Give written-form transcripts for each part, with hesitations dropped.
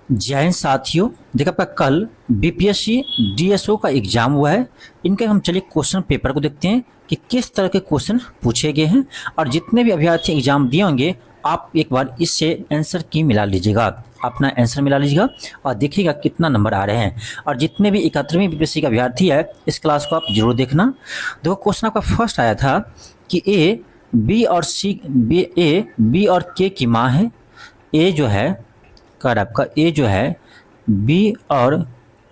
जय हिंद साथियों। देखा आपका कल बीपीएससी डीएसओ का एग्जाम हुआ है। इनके हम चलिए क्वेश्चन पेपर को देखते हैं कि किस तरह के क्वेश्चन पूछे गए हैं, और जितने भी अभ्यर्थी एग्जाम दिए होंगे आप एक बार इससे आंसर की मिला लीजिएगा, अपना आंसर मिला लीजिएगा और देखिएगा कितना नंबर आ रहे हैं। और जितने भी 71वीं बीपीएससी का अभ्यर्थी है इस क्लास को आप जरूर देखना। देखो क्वेश्चन आपका फर्स्ट आया था कि ए बी और के की माँ है। ए जो है कर आपका ए जो है बी और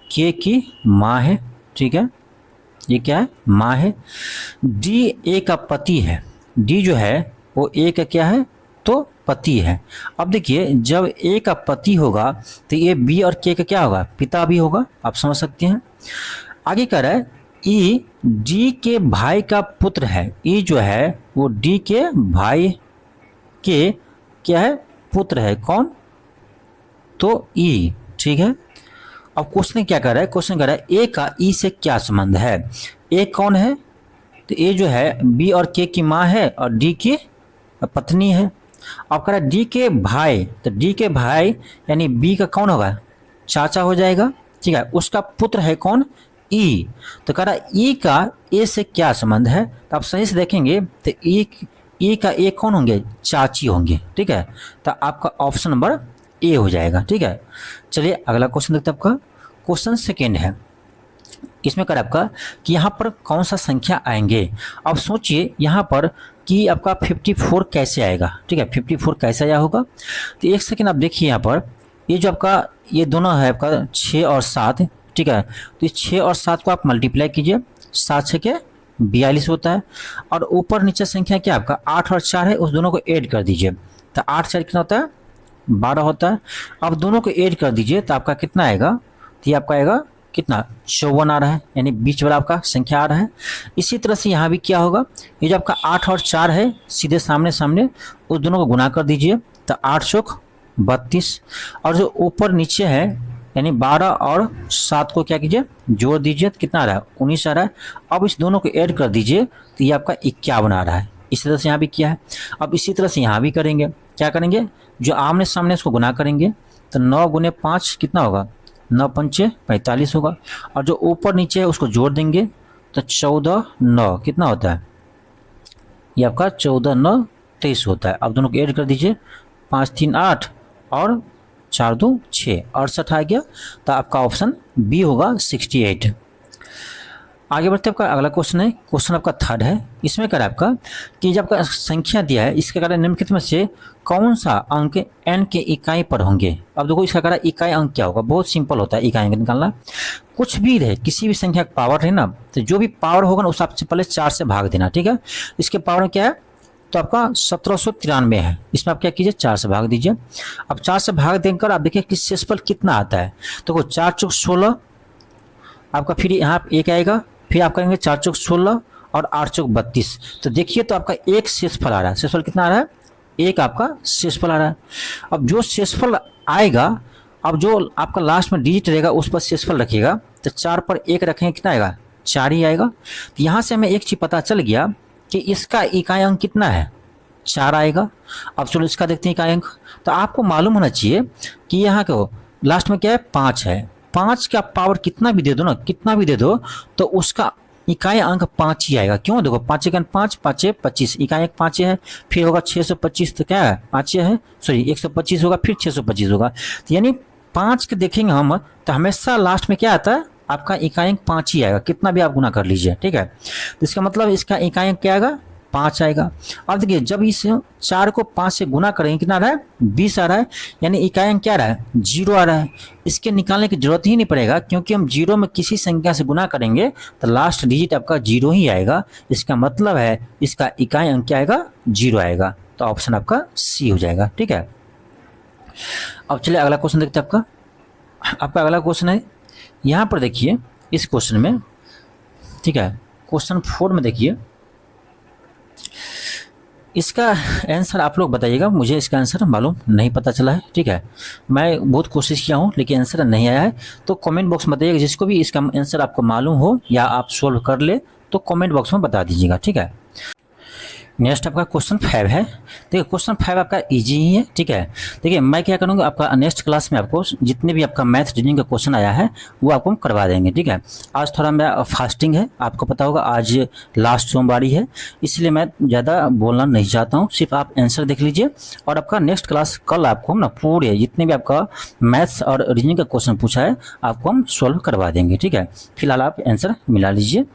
के की माँ है, ठीक है, ये क्या है, माँ है। डी ए का पति है, डी जो है वो ए का क्या है, तो पति है। अब देखिए जब ए का पति होगा तो ये बी और के का क्या होगा, पिता भी होगा, आप समझ सकते हैं। आगे कह रहा है ई डी के भाई का पुत्र है। ई जो है वो डी के भाई के क्या है, पुत्र है। कौन, तो ई, ठीक है। अब क्वेश्चन क्या कर रहा है, क्वेश्चन कर रहा है ए का ई से क्या संबंध है। ए कौन है, तो ए जो है बी और के की माँ है और डी की पत्नी है। अब कह रहा है डी के भाई, तो डी के भाई यानी बी का कौन होगा, चाचा हो जाएगा, ठीक है। उसका पुत्र है कौन, ई। तो कह रहा है ई का ए से क्या संबंध है, तो आप सही से देखेंगे तो ई का ए कौन होंगे, चाची होंगे, ठीक है। तो आपका ऑप्शन नंबर ए हो जाएगा, ठीक है। चलिए अगला क्वेश्चन देखते हैं। आपका क्वेश्चन सेकेंड है, इसमें कर आपका कि यहाँ पर कौन सा संख्या आएंगे। अब सोचिए यहाँ पर कि आपका 54 कैसे आएगा, ठीक है, 54 कैसे आया होगा। तो एक सेकेंड आप देखिए यहाँ पर ये जो आपका ये दोनों है आपका 6 और 7, ठीक है। तो इस 6 और 7 को आप मल्टीप्लाई कीजिए, 7 6 के 42 होता है। और ऊपर नीचे संख्या क्या आपका 8 और 4 है, उस दोनों को ऐड कर दीजिए, तो 8 4 कितना होता है, 12 होता है। अब दोनों को ऐड कर दीजिए तो आपका कितना आएगा, तो ये आपका आएगा कितना, 54 आ रहा है, यानी बीच वाला आपका संख्या आ रहा है। इसी तरह से यहाँ भी क्या होगा, ये जो आपका 8 और 4 है सीधे सामने सामने उस दोनों को गुना कर दीजिए, तो 8 चौक 32। और जो ऊपर नीचे है यानी 12 और 7 को क्या कीजिए, जोड़ दीजिए, तो कितना आ रहा है, 19 आ रहा है। अब इस दोनों को ऐड कर दीजिए तो ये आपका 51 आ रहा है। इसी तरह से यहाँ भी किया है। अब इसी तरह से यहाँ भी करेंगे, क्या करेंगे, जो आमने सामने इसको गुना करेंगे तो 9 गुने 5 कितना होगा, 9 पंचे 45 होगा। और जो ऊपर नीचे है उसको जोड़ देंगे तो 14 9 कितना होता है, ये आपका 14 9 23 होता है। अब दोनों को ऐड कर दीजिए, 5 3 8 और 4 2 6, 68 आ गया। तो आपका ऑप्शन बी होगा 68। आगे बढ़ते आपका अगला क्वेश्चन है, क्वेश्चन आपका थर्ड है। इसमें कर आपका कि जब आपका संख्या दिया है इसके कारण निम्नलिखित में से कौन सा अंक n के इकाई पर होंगे। अब देखो इसका कारण इकाई अंक क्या होगा, बहुत सिंपल होता है इकाई अंक निकालना। कुछ भी रहे, किसी भी संख्या का पावर है ना, तो जो भी पावर होगा ना उस सबसे पहले 4 से भाग देना, ठीक है। इसके पावर में क्या है, तो आपका 1793 है, इसमें आप क्या कीजिए 4 से भाग दीजिए। अब 4 से भाग देकर आप देखिए कि शेषफल कितना आता है, तो 4 चौक 16 आपका, फिर यहाँ 1 आएगा, फिर आप करेंगे 4 चौक 16 और 8 चौक 32। तो देखिए तो आपका एक शेषफल आ रहा है, शेषफल कितना आ रहा है, एक आपका शेषफल आ रहा है। अब जो शेषफल आएगा, अब जो आपका लास्ट में डिजिट रहेगा उस पर शेषफल रखिएगा, तो 4 पर 1 रखेंगे कितना आएगा, 4 ही आएगा। तो यहाँ से हमें एक चीज़ पता चल गया कि इसका इकाई अंक कितना है, 4 आएगा। अब चलो इसका देखते हैं इकाई अंक। तो आपको मालूम होना चाहिए कि यहाँ को लास्ट में क्या है, 5 है। 5 का पावर कितना भी दे दो ना, कितना भी दे दो, तो उसका इकाई अंक 5 ही आएगा। क्यों, देखो 5 1 5 5 25, इकाई अंक 5 है। फिर होगा 625, तो क्या है 5 है, सॉरी 125 होगा, फिर 625 होगा। तो यानी 5 के देखेंगे हम तो हमेशा लास्ट में क्या आता है, आपका इकाई अंक 5 ही आएगा, कितना भी आप गुना कर लीजिए, ठीक है। तो इसका मतलब इसका इकाई अंक क्या आएगा, 5 आएगा। अब देखिए जब इस 4 को 5 से गुना करेंगे कितना आ रहा है, 20 आ रहा है, यानी इकाई अंक क्या आ रहा है, 0 आ रहा है। इसके निकालने की जरूरत ही नहीं पड़ेगा, क्योंकि हम 0 में किसी संख्या से गुना करेंगे तो लास्ट डिजिट आपका 0 ही आएगा। इसका मतलब है इसका इकाई अंक क्या आएगा, 0 आएगा। तो ऑप्शन आपका सी हो जाएगा, ठीक है। अब चलिए अगला क्वेश्चन देखते हैं। आपका अगला क्वेश्चन है, यहाँ पर देखिए इस क्वेश्चन में, ठीक है, क्वेश्चन 4 में देखिए, इसका आंसर आप लोग बताइएगा, मुझे इसका आंसर मालूम नहीं पता चला है, ठीक है। मैं बहुत कोशिश किया हूँ लेकिन आंसर नहीं आया है। तो कमेंट बॉक्स में बताइएगा, जिसको भी इसका आंसर आपको मालूम हो या आप सोल्व कर ले तो कमेंट बॉक्स में बता दीजिएगा, ठीक है। नेक्स्ट आपका क्वेश्चन 5 है। देखिए क्वेश्चन 5 आपका इजी ही है, ठीक है। देखिए मैं क्या करूँगा, आपका नेक्स्ट क्लास में आपको जितने भी आपका मैथ रीजनिंग का क्वेश्चन आया है वो आपको हम करवा देंगे, ठीक है। आज थोड़ा मेरा फास्टिंग है, आपको पता होगा आज लास्ट सोमवारी है, इसलिए मैं ज़्यादा बोलना नहीं चाहता हूँ, सिर्फ आप आंसर देख लीजिए और आपका नेक्स्ट क्लास कल आपको हम ना पूरे जितने भी आपका मैथ्स और रीजनिंग का क्वेश्चन पूछा है आपको हम सॉल्व करवा देंगे, ठीक है। फिलहाल आप आंसर मिला लीजिए।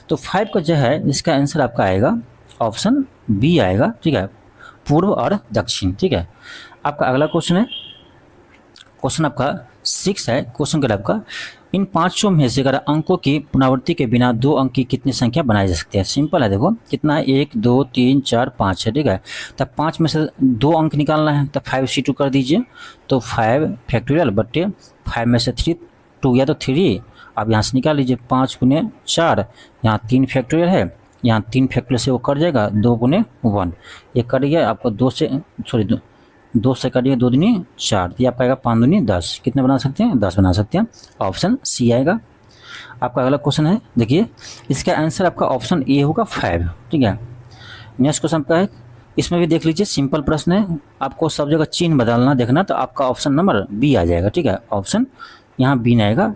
तो 5 का जो है इसका आंसर आपका आएगा ऑप्शन बी आएगा, ठीक है, पूर्व और दक्षिण, ठीक है। आपका अगला क्वेश्चन है, क्वेश्चन आपका 6 है। क्वेश्चन का आपका इन पांचों में से अगर अंकों की पुनरावृत्ति के बिना 2 अंक की कितनी संख्या बनाई जा सकती है। सिंपल है, देखो कितना है, 1 2 3 4 5 है, ठीक है। तब 5 में से 2 अंक निकालना है, तब 5c2 कर दीजिए, तो 5 फैक्टोरियल बट्टे 5 में से 3 2 या तो 3 आप यहाँ से निकाल लीजिए, 5 गुने 4, यहाँ 3 फैक्टोरियल है, यहाँ 3 फैक्टोरियल से वो कट जाएगा, 2 गुने 1 ये कट गया आपको, 2 से कटिए, 2 दूनी 4, ये आपका आएगा 5 दूनी 10। कितने बना सकते हैं, 10 बना सकते हैं, ऑप्शन सी आएगा। आपका अगला क्वेश्चन है, देखिए इसका आंसर आपका ऑप्शन ए होगा 5, ठीक है। नेक्स्ट क्वेश्चन आपका है, इसमें भी देख लीजिए सिंपल प्रश्न है, आपको सब जगह चिन्ह बदलना देखना, तो आपका ऑप्शन नंबर बी आ जाएगा, ठीक है। ऑप्शन यहाँ बी नहीं आएगा,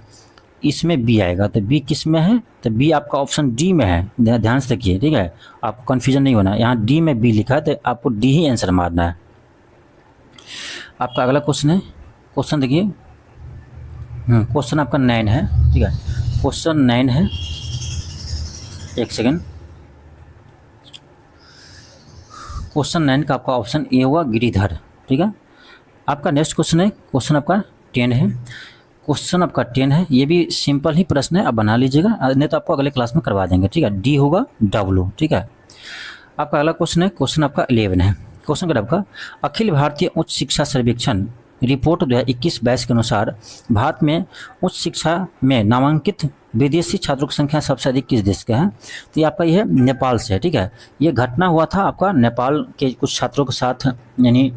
इसमें बी आएगा, तो बी किस में है, तो बी आपका ऑप्शन डी में है, ध्यान से देखिए, ठीक है, आपको कन्फ्यूजन नहीं होना, यहाँ डी में बी लिखा है तो आपको डी ही आंसर मारना है। आपका अगला क्वेश्चन है, क्वेश्चन देखिए, क्वेश्चन आपका 9 है, ठीक है। क्वेश्चन 9 है, एक सेकेंड, क्वेश्चन 9 का आपका ऑप्शन ए हुआ गिरिधर, ठीक है। आपका नेक्स्ट क्वेश्चन है, क्वेश्चन आपका 10 है। क्वेश्चन आपका 10 है, ये भी सिंपल ही प्रश्न है, आप बना लीजिएगा, नहीं तो आपको अगले क्लास में करवा देंगे, ठीक है। डी होगा डब्लू, ठीक है। आपका अगला क्वेश्चन है, क्वेश्चन आपका 11 है। क्वेश्चन का आपका अखिल भारतीय उच्च शिक्षा सर्वेक्षण रिपोर्ट 2021-22 के अनुसार भारत में उच्च शिक्षा में नामांकित विदेशी छात्रों की संख्या सबसे अधिक किस देश का है, तो ये आपका ये नेपाल से है, ठीक है। ये घटना हुआ था आपका नेपाल के कुछ छात्रों के साथ, यानी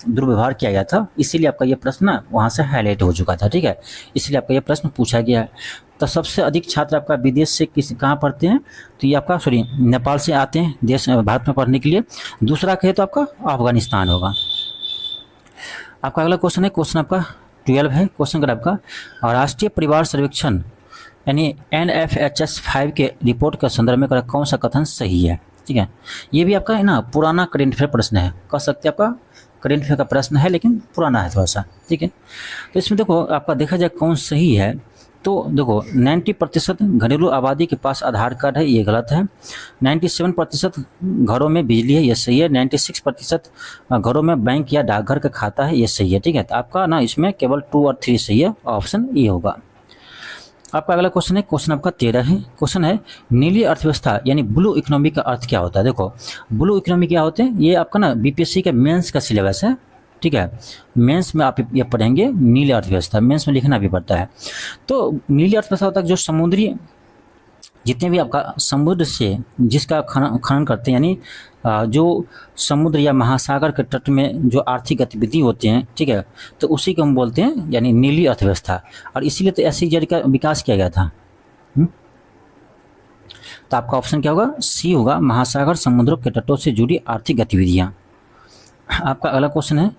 दुर्व्यवहार किया गया था, इसीलिए आपका ये प्रश्न ना वहाँ से हाईलाइट हो चुका था, ठीक है, इसलिए आपका ये प्रश्न पूछा गया है। तो सबसे अधिक छात्र आपका विदेश से कहाँ पढ़ते हैं, तो ये आपका नेपाल से आते हैं देश भारत में पढ़ने के लिए। दूसरा कहे तो आपका अफगानिस्तान होगा। आपका अगला क्वेश्चन है, क्वेश्चन आपका 12 है। क्वेश्चन का आपका राष्ट्रीय परिवार सर्वेक्षण यानी NFHS 5 के रिपोर्ट के संदर्भ में कौन सा कथन सही है, ठीक है। ये भी आपका है ना पुराना करेंट अफेयर प्रश्न है, कह सकते हैं आपका करेंट अफेयर का प्रश्न है, लेकिन पुराना है थोड़ा सा, ठीक है। तो इसमें देखो आपका देखा जाए कौन सही है, तो देखो 90% घरेलू आबादी के पास आधार कार्ड है, ये गलत है। 97% घरों में बिजली है, ये सही है। 96% घरों में बैंक या डाकघर का खाता है, ये सही है, ठीक है। तो आपका ना इसमें केवल 2 और 3 सही है, ऑप्शन ए होगा। आपका अगला क्वेश्चन है, क्वेश्चन आपका 13 है। क्वेश्चन है नीली अर्थव्यवस्था यानी ब्लू इकोनॉमी का अर्थ क्या होता है। देखो ब्लू इकोनॉमी क्या होते हैं, ये आपका ना बीपीएससी का मेंस का सिलेबस है, ठीक है। मेंस में आप ये पढ़ेंगे नीली अर्थव्यवस्था, मेंस में लिखना भी पड़ता है। तो नीली अर्थव्यवस्था होता है जो समुद्री, जितने भी आपका समुद्र से जिसका खनन करते हैं, यानी जो समुद्र या महासागर के तट में जो आर्थिक गतिविधि होते हैं, ठीक है, तो उसी को हम बोलते हैं यानी नीली अर्थव्यवस्था। और इसीलिए तो SEZ का विकास किया गया था। तो आपका ऑप्शन क्या होगा, सी होगा, महासागर समुद्रों के तटों से जुड़ी आर्थिक गतिविधियाँ। आपका अगला क्वेश्चन है,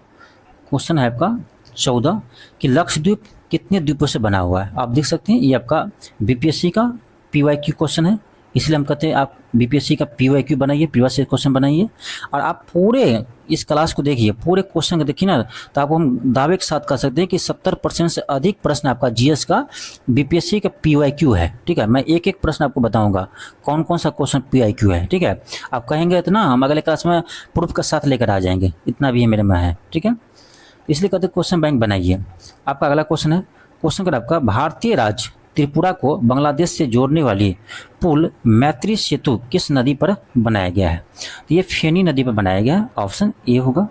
क्वेश्चन है आपका 14 कि लक्षद्वीप कितने द्वीपों से बना हुआ है। आप देख सकते हैं ये आपका बीपीएससी का PYQ क्वेश्चन है, इसलिए हम कहते हैं आप बीपीएससी का PYQ बनाइए, प्रीवियस क्वेश्चन बनाइए, और आप पूरे इस क्लास को देखिए, पूरे क्वेश्चन को देखिए ना, तो आपको हम दावे के साथ कह सकते हैं कि 70% से अधिक प्रश्न आपका GS का बीपीएससी का PYQ है, ठीक है। मैं एक एक प्रश्न आपको बताऊंगा कौन कौन सा क्वेश्चन PYQ है, ठीक है। आप कहेंगे इतना, हम अगले क्लास में प्रूफ के साथ लेकर आ जाएंगे, इतना भी मेरे में है, ठीक है। इसलिए कहते क्वेश्चन बैंक बनाइए। आपका अगला क्वेश्चन है, क्वेश्चन का आपका भारतीय राज्य त्रिपुरा को बांग्लादेश से जोड़ने वाली पुल मैत्री सेतु किस नदी पर बनाया गया है, तो ये फेनी नदी पर बनाया गया है, ऑप्शन ए होगा।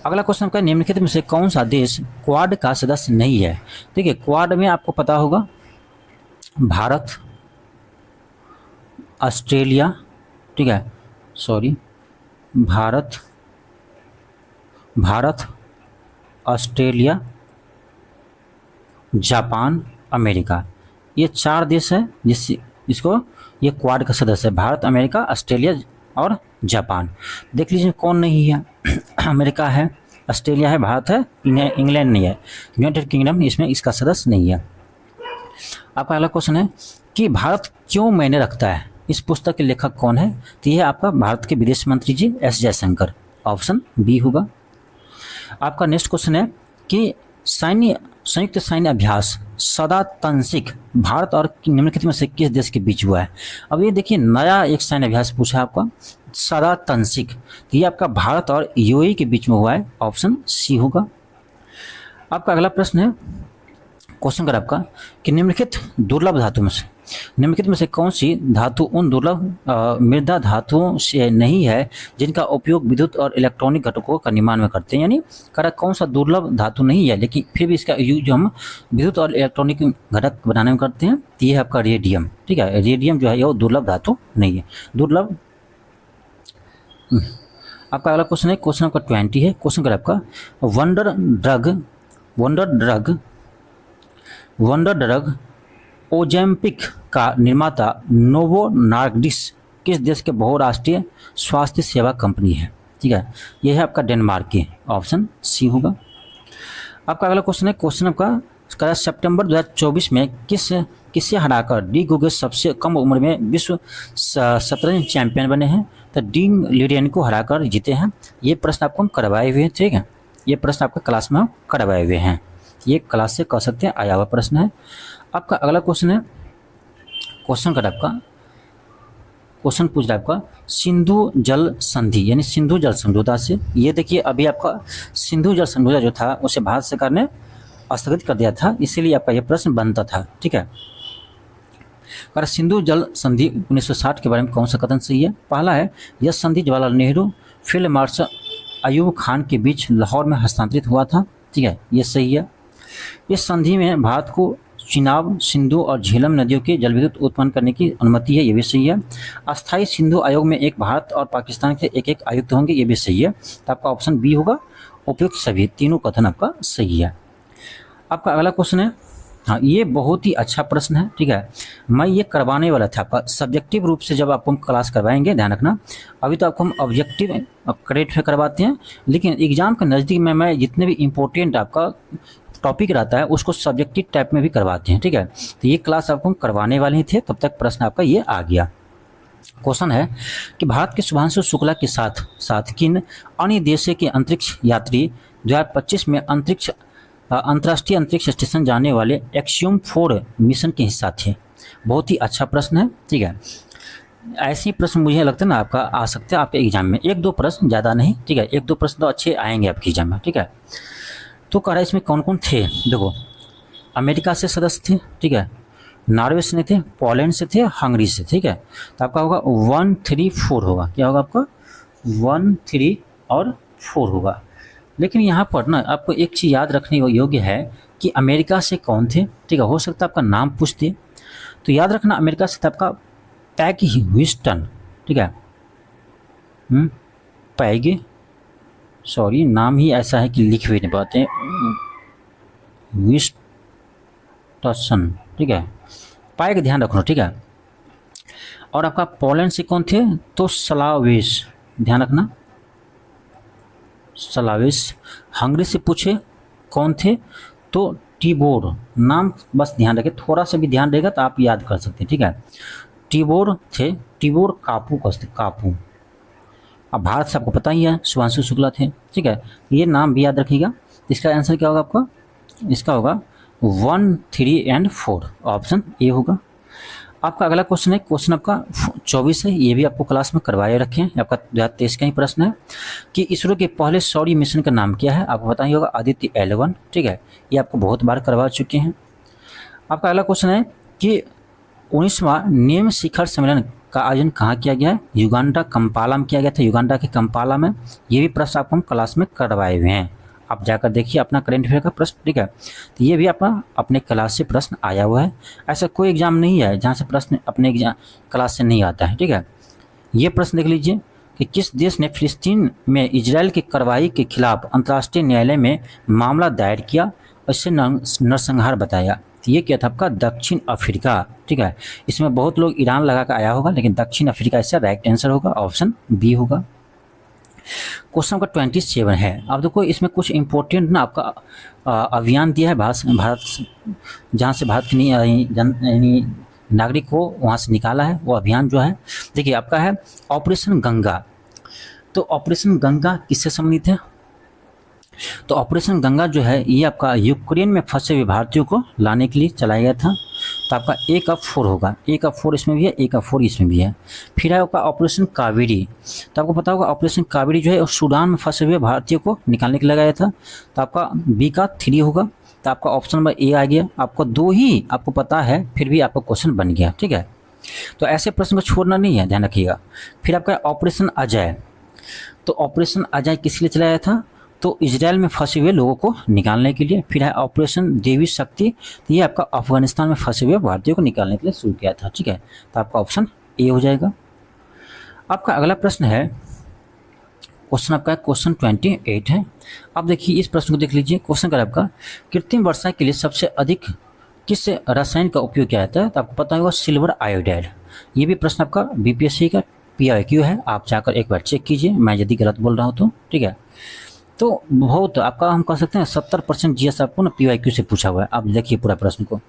अगला क्वेश्चन का निम्नलिखित में से कौन सा देश क्वाड का सदस्य नहीं है। देखिए क्वाड में आपको पता होगा भारत, ऑस्ट्रेलिया, ठीक है, भारत, ऑस्ट्रेलिया, जापान, अमेरिका, ये 4 देश है इसको ये क्वाड का सदस्य है। भारत, अमेरिका, ऑस्ट्रेलिया और जापान। देख लीजिए कौन नहीं है। अमेरिका है, ऑस्ट्रेलिया है, भारत है, इंग्लैंड नहीं है, यूनाइटेड किंगडम इसमें इसका सदस्य नहीं है। आपका अगला क्वेश्चन है कि भारत क्यों मायने रखता है, इस पुस्तक के लेखक कौन है? तो यह आपका भारत के विदेश मंत्री ji S Jaishankar, option B होगा। आपका नेक्स्ट क्वेश्चन है कि संयुक्त सैन्य अभ्यास सदा तंसिक भारत और निम्नलिखित में से किस देश के बीच हुआ है? अब ये देखिए नया एक सैन्य अभ्यास पूछा है आपका, सदा तंसिक, तो ये आपका भारत और यूएई के बीच में हुआ है, ऑप्शन सी होगा। आपका अगला प्रश्न है, क्वेश्चन कर आपका कि निम्नलिखित दुर्लभ धातु में से कौन सी धातु उन दुर्लभ मृदा धातुओं से नहीं है जिनका उपयोग विद्युत और इलेक्ट्रॉनिक घटकों का निर्माण में करते हैं? यानी करा कौन सा दुर्लभ धातु नहीं है लेकिन फिर भी इसका यूज हम विद्युत और इलेक्ट्रॉनिक घटक बनाने में करते हैं, तो ये है आपका रेडियम। ठीक है, रेडियम जो है ये दुर्लभ धातु नहीं है, दुर्लभ। आपका अगला क्वेश्चन है, क्वेश्चन आपका 20 है। क्वेश्चन कर आपका वंडर ड्रग ओजेम्पिक का निर्माता नोवो नार्डिस्क किस देश के बहुराष्ट्रीय स्वास्थ्य सेवा कंपनी है? ठीक है, यह है आपका डेनमार्क की, ऑप्शन सी होगा। आपका अगला क्वेश्चन है, क्वेश्चन आपका सितंबर 2024 में किसे हराकर डी गुगेस सबसे कम उम्र में विश्व शतरंज चैंपियन बने हैं? तो डी लिडियन को हराकर जीते हैं। ये प्रश्न आपको हम करवाए हुए हैं। ठीक है, ये प्रश्न आपका क्लास में हम करवाए हुए हैं, ये क्लास से कह सकते हैं आया हुआ प्रश्न है। आपका अगला क्वेश्चन है, क्वेश्चन कर आपका क्वेश्चन पूछ रहा है आपका सिंधु जल संधि यानी सिंधु जल समझौता से। ये देखिए अभी आपका सिंधु जल समझौता जो था उसे भारत सरकार ने स्थगित कर दिया था, इसीलिए आपका यह प्रश्न बनता था। ठीक है, और सिंधु जल संधि 1960 के बारे में कौन सा कथन सही है? पहला है यह संधि जवाहरलाल नेहरू फील्ड मार्शल अयूब खान के बीच लाहौर में हस्तांतरित हुआ था। ठीक है, ये सही है। इस संधि में भारत को चिनाब, सिंधु और झेलम नदियों के जल विद्युत उत्पन्न करने की अनुमति है, ये भी सही है। अस्थायी सिंधु आयोग में एक भारत और पाकिस्तान के एक आयुक्त होंगे, ये भी सही है। तो आपका ऑप्शन बी होगा। उपयुक्त सभी तीनों कथन आपका सही है। आपका अगला क्वेश्चन है, हाँ ये बहुत ही अच्छा प्रश्न है। ठीक है, मैं ये करवाने वाला था आपका सब्जेक्टिव रूप से, जब आपको हम क्लास करवाएंगे ध्यान रखना। अभी तो आपको हम ऑब्जेक्टिव क्रेडिट पे करवाते हैं, लेकिन एग्जाम के नज़दीक में मैं जितने भी इम्पोर्टेंट आपका टॉपिक रहता है उसको सब्जेक्टिव टाइप में भी करवाते हैं। ठीक है, तो ये क्लास आपको हम करवाने वाले ही थे, तब तक प्रश्न आपका ये आ गया। क्वेश्चन है कि भारत के शुभांशु शुक्ला के साथ साथ किन अन्य देशों के अंतरिक्ष यात्री 2025 में अंतर्राष्ट्रीय अंतरिक्ष स्टेशन जाने वाले एक्सियम 4 मिशन के हिस्सा थे? बहुत ही अच्छा प्रश्न है। ठीक है, ऐसे प्रश्न मुझे लगता है ना आपका आ सकते हैं आपके एग्जाम में, 1-2 प्रश्न, ज़्यादा नहीं। ठीक है, 1-2 प्रश्न तो अच्छे आएंगे आपके एग्जाम में। ठीक है, तो कह रहा है इसमें कौन कौन थे? देखो, अमेरिका से सदस्य थे, ठीक है, नॉर्वे से थे, पोलैंड से थे, हंगरी से। ठीक है, तो आपका होगा 1, 3, 4 होगा। क्या होगा आपका? 1, 3 और 4 होगा। लेकिन यहाँ पर ना आपको एक चीज़ याद रखने योग्य है कि अमेरिका से कौन थे। ठीक है, हो सकता है आपका नाम पूछते, तो याद रखना अमेरिका से था आपका पैग ह्यूस्टन। ठीक है, पैग, सॉरी नाम ही ऐसा है कि लिख भी नहीं पाते, ह्यूस्टन। ठीक है, पैग ध्यान रखना। ठीक है, और आपका पोलैंड से कौन थे? तो स्लावेश, ध्यान रखना, स्लावेश। हंगरी से पूछे कौन थे? तो टिबोर, नाम बस ध्यान रखें, थोड़ा सा भी ध्यान रहेगा तो आप याद कर सकते हैं। ठीक है, टिबोर थे, टिबोर कापू कहते, कापू। अब भारत से आपको पता ही है शुभांशु शुक्ला थे। ठीक है, ये नाम भी याद रखिएगा। इसका आंसर क्या होगा आपका? इसका होगा 1, 3 और 4, ऑप्शन ए होगा। आपका अगला क्वेश्चन है, क्वेश्चन आपका 24 है, ये भी आपको क्लास में करवाए रखे हैं, आपका 2023 का ही प्रश्न है कि इसरो के पहले सौर मिशन का नाम क्या है? आपको पता ही होगा, आदित्य L1। ठीक है, ये आपको बहुत बार करवा चुके हैं। आपका अगला क्वेश्चन है कि 19वां नियम शिखर सम्मेलन का आयोजन कहाँ किया गया है? युगांडा कंपाला में किया गया था, युगांडा के कंपाला में। ये भी प्रश्न आपको हम क्लास में करवाए हुए हैं, आप जाकर देखिए अपना करंट अफेयर का प्रश्न। ठीक है, तो ये भी आपका अपने क्लास से प्रश्न आया हुआ है। ऐसा कोई एग्जाम नहीं है जहाँ से प्रश्न अपने एग्जाम क्लास से नहीं आता है। ठीक है, ये प्रश्न देख लीजिए कि किस देश ने फिलिस्तीन में इजराइल की कार्रवाई के खिलाफ अंतर्राष्ट्रीय न्यायालय में मामला दायर किया और इसे नरसंहार बताया? तो ये क्या था आपका दक्षिण अफ्रीका, ठीक है। इसमें बहुत लोग ईरान लगा कर आया होगा, लेकिन दक्षिण अफ्रीका इसका राइट आंसर होगा, ऑप्शन बी होगा। क्वेश्चन नंबर 27 है। अब देखो इसमें कुछ इंपॉर्टेंट ना आपका अभियान दिया है भारत जहाँ से भारत की नागरिक को वहाँ से निकाला है, वो अभियान जो है देखिए आपका है ऑपरेशन गंगा। तो ऑपरेशन गंगा किससे संबंधित है? तो ऑपरेशन गंगा जो है ये आपका यूक्रेन में फंसे हुए भारतीयों को लाने के लिए चलाया गया था। तो आपका ए का 4 होगा, ए का 4 इसमें भी है, ए का 4 इसमें भी है। फिर है आपका ऑपरेशन कावेरी। तो आपको पता होगा ऑपरेशन कावेरी जो है सूडान में फंसे हुए भारतीयों को निकालने के लिए लगाया था। तो आपका बी का 3 होगा। तो आपका ऑप्शन नंबर ए आ गया। आपको 2 ही आपको पता है, फिर भी आपका क्वेश्चन बन गया, ठीक है। तो ऐसे प्रश्न को छोड़ना नहीं है, ध्यान रखिएगा। फिर आपका ऑपरेशन अजय। तो ऑपरेशन अजय किस लिए चलाया था? तो इजराइल में फंसे हुए लोगों को निकालने के लिए। फिर है ऑपरेशन देवी शक्ति, तो ये आपका अफगानिस्तान में फंसे हुए भारतीयों को निकालने के लिए शुरू किया था, ठीक है। तो आपका ऑप्शन ए हो जाएगा। आपका अगला प्रश्न है, क्वेश्चन आपका क्वेश्चन 28 है। अब देखिए इस प्रश्न को देख लीजिए। क्वेश्चन का आपका कृत्रिम वर्षा के लिए सबसे अधिक किस रसायन का उपयोग किया जाता है? तो आपको पता होगा सिल्वर आयोडाइड। ये भी प्रश्न आपका बीपीएससी का PIQ है, आप जाकर एक बार चेक कीजिए, मैं यदि गलत बोल रहा हूँ तो, ठीक है। तो बहुत आपका हम कह सकते हैं 70% GS आपको ना PIQ से पूछा हुआ है। आप देखिए पूरा प्रश्न को।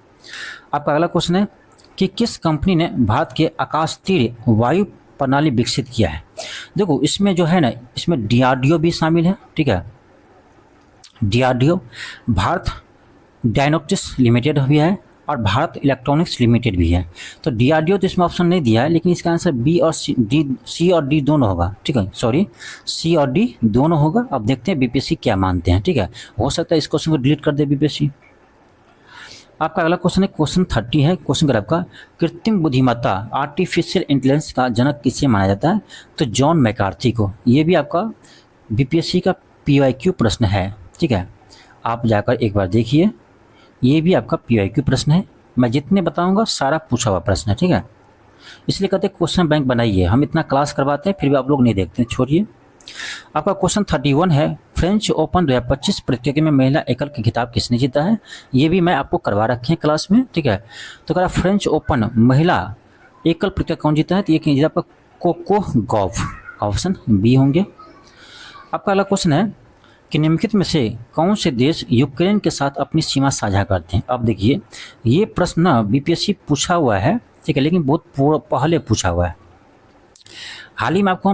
आपका अगला क्वेश्चन है कि किस कंपनी ने भारत के आकाश तीर वायु प्रणाली विकसित किया है? देखो इसमें जो है ना, इसमें DRDO भी शामिल है, ठीक है। DRDO, भारत डायनोप्टिक्स लिमिटेड भी है और भारत इलेक्ट्रॉनिक्स लिमिटेड भी है। तो DRDO तो इसमें ऑप्शन नहीं दिया है, लेकिन इसका आंसर बी और सी और डी दोनों होगा, ठीक है। सॉरी, सी और डी दोनों होगा। अब देखते हैं बीपीएससी क्या मानते हैं, ठीक है। हो सकता है इस क्वेश्चन को डिलीट कर दे बीपीएससी। आपका अगला क्वेश्चन है क्वेश्चन 30 है। क्वेश्चन का आपका कृत्रिम बुद्धिमत्ता आर्टिफिशियल इंटेलिजेंस का जनक किसे माना जाता है? तो जॉन मैकार्थी को। ये भी आपका बीपीएससी का PIQ प्रश्न है, ठीक है। आप जाकर एक बार देखिए, ये भी आपका PIQ प्रश्न है। मैं जितने बताऊंगा सारा पूछा हुआ प्रश्न है, ठीक है। इसलिए कहते हैं क्वेश्चन बैंक बनाइए। हम इतना क्लास करवाते हैं फिर भी आप लोग नहीं देखते, छोड़िए। आपका क्वेश्चन 31 है, फ्रेंच ओपन 2025 प्रतियोगिता में महिला एकल की खिताब किसने जीता है? ये भी मैं आपको करवा रखे हैं क्लास में, ठीक है। तो कह फ्रेंच ओपन महिला एकल प्रतियोगिता कौन जीता है? तो ये जीता आपका कोको गॉफ, ऑप्शन बी होंगे। आपका अगला क्वेश्चन है कि निम्नलिखित में से कौन से देश यूक्रेन के साथ अपनी सीमा साझा करते हैं? अब देखिए ये प्रश्न ना बीपीएससी पूछा हुआ है, ठीक है, लेकिन बहुत पहले पूछा हुआ है। हाल ही में आपको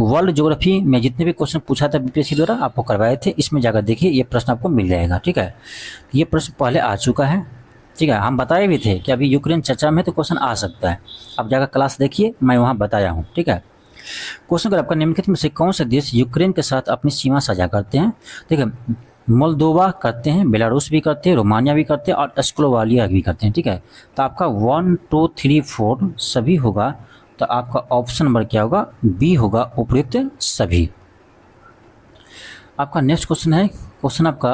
वर्ल्ड ज्योग्राफी में जितने भी क्वेश्चन पूछा था बीपीएससी द्वारा आपको करवाए थे, इसमें जाकर देखिए ये प्रश्न आपको मिल जाएगा, ठीक है। ये प्रश्न पहले आ चुका है, ठीक है। हम बताए भी थे कि अभी यूक्रेन चर्चा में तो क्वेश्चन आ सकता है। आप जाकर क्लास देखिए, मैं वहाँ बताया हूँ, ठीक है। क्वेश्चन अगर आपका निम्नलिखित में से कौन से देश यूक्रेन के साथ अपनी सीमा साझा करते हैं? देखिए मोल्दोवा करते हैं, बेलारूस भी करते हैं, रोमानिया भी करते हैं और स्लोवाकिया भी करते हैं, ठीक है। तो आपका 1 2 3 4 सभी होगा। तो आपका ऑप्शन नंबर क्या होगा? बी होगा, उपयुक्त सभी। आपका नेक्स्ट क्वेश्चन है, क्वेश्चन आपका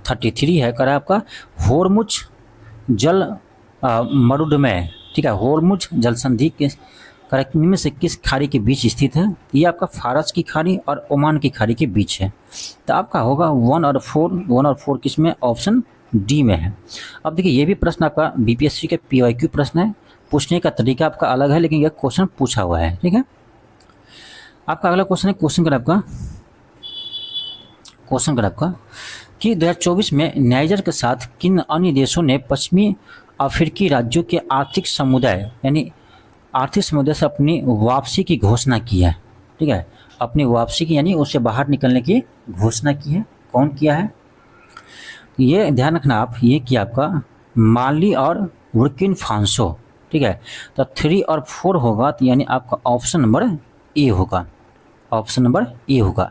33 है। कर आपका होर्मुज जल मरुदमय, ठीक है, होर्मुज जल संधि के में से किस खाड़ी के बीच स्थित है? ये आपका फारस की खाड़ी और ओमान की खाड़ी के बीच है। तो आपका होगा 1 और 4 किस में? ऑप्शन डी में है। अब देखिए ये भी प्रश्न आपका बीपीएससी के PIQ प्रश्न है, पूछने का तरीका आपका अलग है, लेकिन यह क्वेश्चन पूछा हुआ है, ठीक है। आपका अगला क्वेश्चन है क्वेश्चन का आपका कि 2024 में नाइजर के साथ किन अन्य देशों ने पश्चिमी अफ्रीकी राज्यों के आर्थिक समुदाय से अपनी वापसी की घोषणा की है, ठीक है। अपनी वापसी की यानी उससे बाहर निकलने की घोषणा की है। कौन किया है? ये ध्यान रखना आप, ये किया आपका माली और बुर्किना फासो, ठीक है। तो 3 और 4 होगा, तो यानी आपका ऑप्शन नंबर ए होगा, ऑप्शन नंबर ए होगा।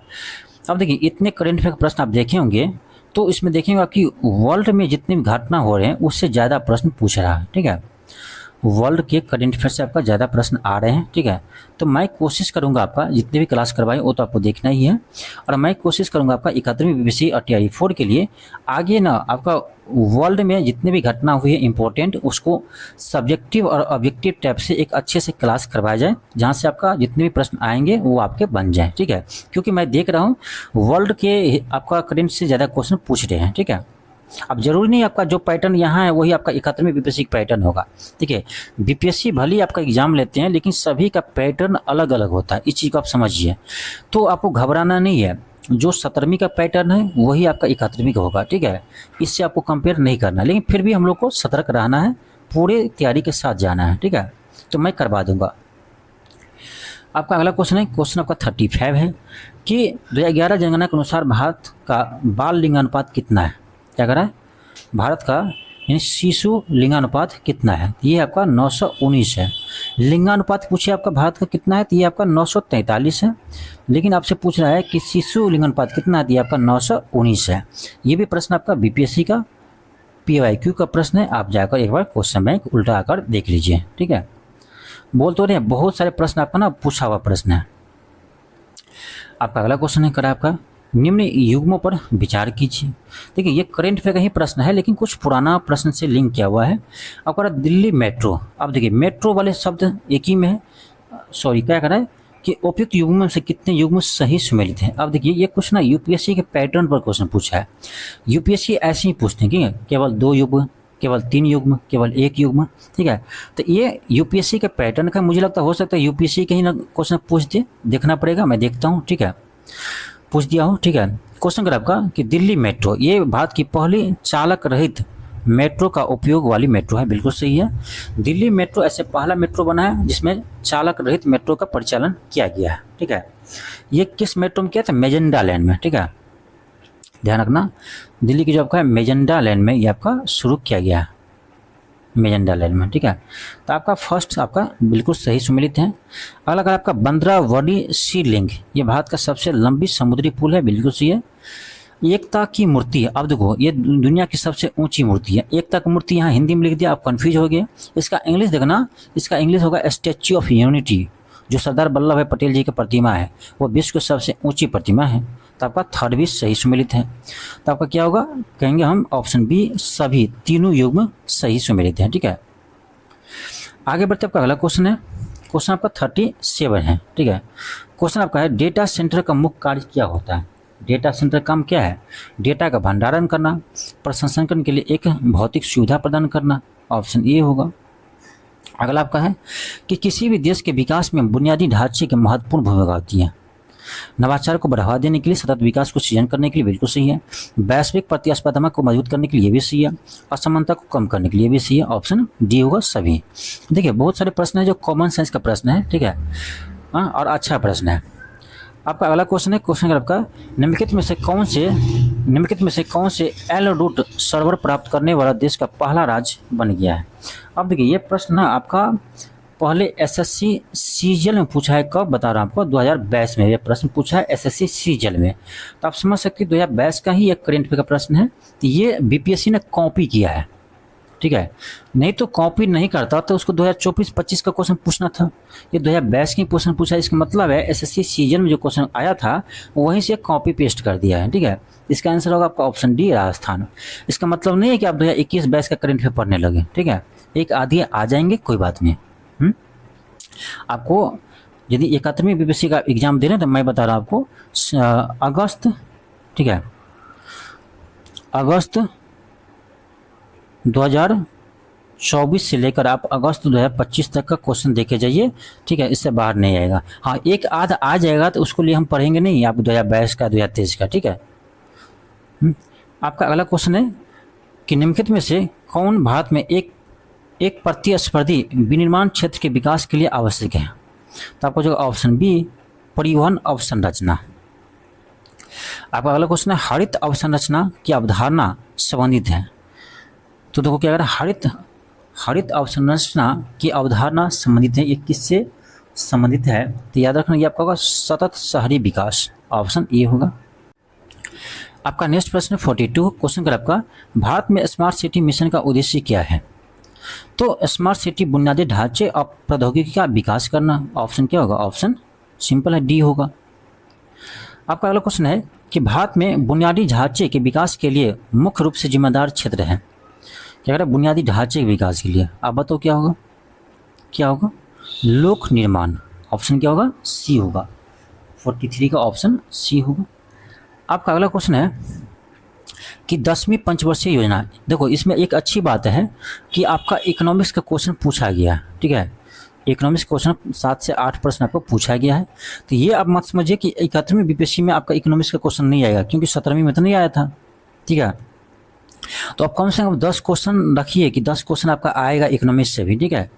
अब देखिए इतने करंट अफेयर प्रश्न आप देखे होंगे, तो इसमें देखेंगे आपकी वर्ल्ड में जितनी भी घटना हो रहे हैं उससे ज़्यादा प्रश्न पूछ रहा है, ठीक है। वर्ल्ड के करंट अफेयर से आपका ज़्यादा प्रश्न आ रहे हैं, ठीक है। तो मैं कोशिश करूंगा आपका जितने भी क्लास करवाए वो तो आपको देखना ही है, और मैं कोशिश करूंगा आपका 71वीं बीपीएससी और TRE 4 के लिए आगे ना आपका वर्ल्ड में जितने भी घटना हुई है इंपॉर्टेंट, उसको सब्जेक्टिव और ऑब्जेक्टिव टाइप से एक अच्छे से क्लास करवाया जाए, जहाँ से आपका जितने भी प्रश्न आएंगे वो आपके बन जाए, ठीक है। क्योंकि मैं देख रहा हूँ वर्ल्ड के आपका करंट से ज़्यादा क्वेश्चन पूछ रहे हैं, ठीक है। अब जरूरी नहीं आपका जो पैटर्न यहाँ है वही आपका 71वें बीपीएससी का पैटर्न होगा। ठीक है, बीपीएससी भले ही आपका एग्जाम लेते हैं लेकिन सभी का पैटर्न अलग अलग होता है, इस चीज़ को आप समझिए। तो आपको घबराना नहीं है, जो 17वीं का पैटर्न है वही आपका 71वीं का होगा। ठीक है, इससे आपको कंपेयर नहीं करना, लेकिन फिर भी हम लोग को सतर्क रहना है, पूरे तैयारी के साथ जाना है। ठीक है, तो मैं करवा दूंगा। आपका अगला क्वेश्चन है, क्वेश्चन आपका 35 है कि 2011 जनगणना के अनुसार भारत का बाल लिंगानुपात कितना है। क्या कह रहा है, भारत का यानी शिशु लिंगानुपात कितना है। ये आपका 919 है। लिंगानुपात पूछिए आपका भारत का कितना है, तो ये आपका 943 है। लेकिन आपसे पूछ रहा है कि शिशु लिंगानुपात कितना है, तो ये आपका 919 है। ये भी प्रश्न आपका बीपीएससी का PYQ का प्रश्न है, आप जाकर एक बार क्वेश्चन बैंक उल्टा आकर देख लीजिए। ठीक है, बोल तो रहे बहुत सारे प्रश्न आपका ना पूछा हुआ प्रश्न है। आपका अगला क्वेश्चन है करा आपका, निम्न युग्मों पर विचार कीजिए। देखिए ये करंट अफेयर का ही प्रश्न है लेकिन कुछ पुराना प्रश्न से लिंक किया हुआ है। आपका दिल्ली मेट्रो, अब देखिए मेट्रो वाले शब्द एक ही में है, सॉरी क्या कर रहा है कि उपयुक्त युग्म से कितने युग्म सही सुमेलित हैं। अब देखिए ये कुछ ना यूपीएससी के पैटर्न पर क्वेश्चन पूछा है। यूपीएससी ऐसे ही पूछते हैं, ठीक है, केवल 2 युग्म, केवल 3 युग्म, केवल 1 युग्म। ठीक है, तो ये यूपीएससी के पैटर्न का मुझे लगता हो सकता है यूपीएससी कहीं ना क्वेश्चन पूछ दे, देखना पड़ेगा, मैं देखता हूँ। ठीक है, पूछ दिया हो। ठीक है, क्वेश्चन कर आपका कि दिल्ली मेट्रो ये भारत की पहली चालक रहित मेट्रो का उपयोग वाली मेट्रो है। बिल्कुल सही है, दिल्ली मेट्रो ऐसे पहला मेट्रो बना है जिसमें चालक रहित मेट्रो का परिचालन किया गया है। ठीक है, ये किस मेट्रो में किया था, मेजेंटा लाइन में। ठीक है, ध्यान रखना, दिल्ली की जो आपका है मेजेंटा लाइन में ये आपका शुरू किया गया है, मेजेंटा लाइन में। ठीक है, तो आपका फर्स्ट आपका बिल्कुल सही सुमेलित है। अगला अगर आपका बंद्रावड़ी सी लिंक, ये भारत का सबसे लंबी समुद्री पुल है। बिल्कुल सही है। एकता की मूर्ति है, अब देखो ये दुनिया की सबसे ऊंची मूर्ति है। एकता की मूर्ति यहाँ हिंदी में लिख दिया, आप कंफ्यूज हो गए। इसका इंग्लिश देखना, इसका इंग्लिश होगा स्टैच्यू ऑफ यूनिटी, जो सरदार वल्लभ भाई पटेल जी की प्रतिमा है, वो विश्व की सबसे ऊंची प्रतिमा है। तो आपका थर्ड भी सही सुमेलित है। तो आपका क्या होगा, कहेंगे हम ऑप्शन बी, सभी तीनों युग्म सही सुमेलित हैं। ठीक है, आगे बढ़ते आपका अगला क्वेश्चन है, क्वेश्चन आपका 37 है। ठीक है, क्वेश्चन आपका है डेटा सेंटर का मुख्य कार्य क्या होता है। डेटा सेंटर काम क्या है, डेटा का भंडारण करना, प्रसंस्करण के लिए एक भौतिक सुविधा प्रदान करना, ऑप्शन ए होगा। अगला आपका है कि किसी भी देश के विकास में बुनियादी ढांचे की महत्वपूर्ण भूमिका होती है। नवाचार को बढ़ावा देने के लिए, सतत विकास को सृजन करने के लिए, बिल्कुल सही है। वैश्विक प्रतिस्पर्धा को मजबूत करने के लिए भी सही है। असमानता को कम करने के लिए भी सही है, ऑप्शन डी होगा सभी। देखिए बहुत सारे प्रश्न है जो कॉमन सेंस का प्रश्न है। ठीक है, हाँ, और अच्छा प्रश्न है। आपका अगला क्वेश्चन है, क्वेश्चन आपका निम्नलिखित में से कौन से एल रूट सर्वर प्राप्त करने वाला देश का पहला राज्य बन गया है। अब देखिए ये प्रश्न ना आपका पहले एसएससी सीजीएल में पूछा है। कब बता रहा हूँ आपको, 2022 में ये प्रश्न पूछा है एसएससी सीजीएल में। तो आप समझ सकते हैं 2022 का ही एक करंट अफेयर का प्रश्न है। तो ये बीपीएससी ने कॉपी किया है। ठीक है, नहीं तो कॉपी नहीं करता तो उसको 2024-25 का क्वेश्चन पूछना था। ये 2022 की क्वेश्चन पूछा है, इसका मतलब है एसएससी सीजन में जो क्वेश्चन आया था वहीं से कॉपी पेस्ट कर दिया है। ठीक है, इसका आंसर होगा आपका ऑप्शन डी, राजस्थान। इसका मतलब नहीं है कि आप 2021-22 का करंट अफेयर पढ़ने लगे। ठीक है, एक आधी आ जाएंगे, कोई बात नहीं। आपको यदि 71वीं बीपीएससी का एग्जाम दे रहे हैं तो मैं बता रहा हूँ आपको अगस्त, ठीक है, अगस्त 2024 से लेकर आप अगस्त 2025 तक का क्वेश्चन देखे जाइए। ठीक है, इससे बाहर नहीं आएगा। हाँ, एक आध आ जाएगा तो उसको लिए हम पढ़ेंगे नहीं, आप 2022 का 2023 का। ठीक है, आपका अगला क्वेश्चन है कि निम्नलिखित में से कौन भारत में एक प्रतिस्पर्धी विनिर्माण क्षेत्र के विकास के लिए आवश्यक है। तो आपको जो ऑप्शन बी, परिवहन अवसंरचना। आपका अगला क्वेश्चन है हरित अवसंरचना की अवधारणा संबंधित है। तो देखो क्या कह रहा है, हरित अवसंरचना की अवधारणा संबंधित है। ये किससे संबंधित है, तो याद रखना ये आपका होगा सतत शहरी विकास, ऑप्शन ए होगा। आपका नेक्स्ट प्रश्न 42 क्वेश्चन कर आपका भारत में स्मार्ट सिटी मिशन का उद्देश्य क्या है। तो स्मार्ट सिटी बुनियादी ढांचे और प्रौद्योगिकी का विकास करना, ऑप्शन क्या होगा, ऑप्शन सिंपल है, डी होगा। आपका अगला क्वेश्चन है कि भारत में बुनियादी ढांचे के विकास के लिए मुख्य रूप से जिम्मेदार क्षेत्र है। क्या कह रहा है, बुनियादी ढांचे के विकास के लिए, आप बताओ क्या होगा, क्या होगा, लोक निर्माण, ऑप्शन क्या होगा, सी होगा। 43 का ऑप्शन सी होगा। आपका अगला क्वेश्चन है कि 10वीं पंचवर्षीय योजना, देखो इसमें एक अच्छी बात है कि आपका इकोनॉमिक्स का क्वेश्चन पूछा गया है, ठीक है। इकोनॉमिक्स क्वेश्चन 7 से 8 प्रश्न आपको पूछा गया है। तो ये आप मत समझिए कि 71वीं बीपीएससी में आपका इकोनॉमिक्स का क्वेश्चन नहीं आएगा, क्योंकि 17वीं में तो नहीं आया था, ठीक है। तो आप कम से कम 10 क्वेश्चन रखिए कि 10 क्वेश्चन आपका आएगा इकोनॉमिक्स से भी, ठीक है।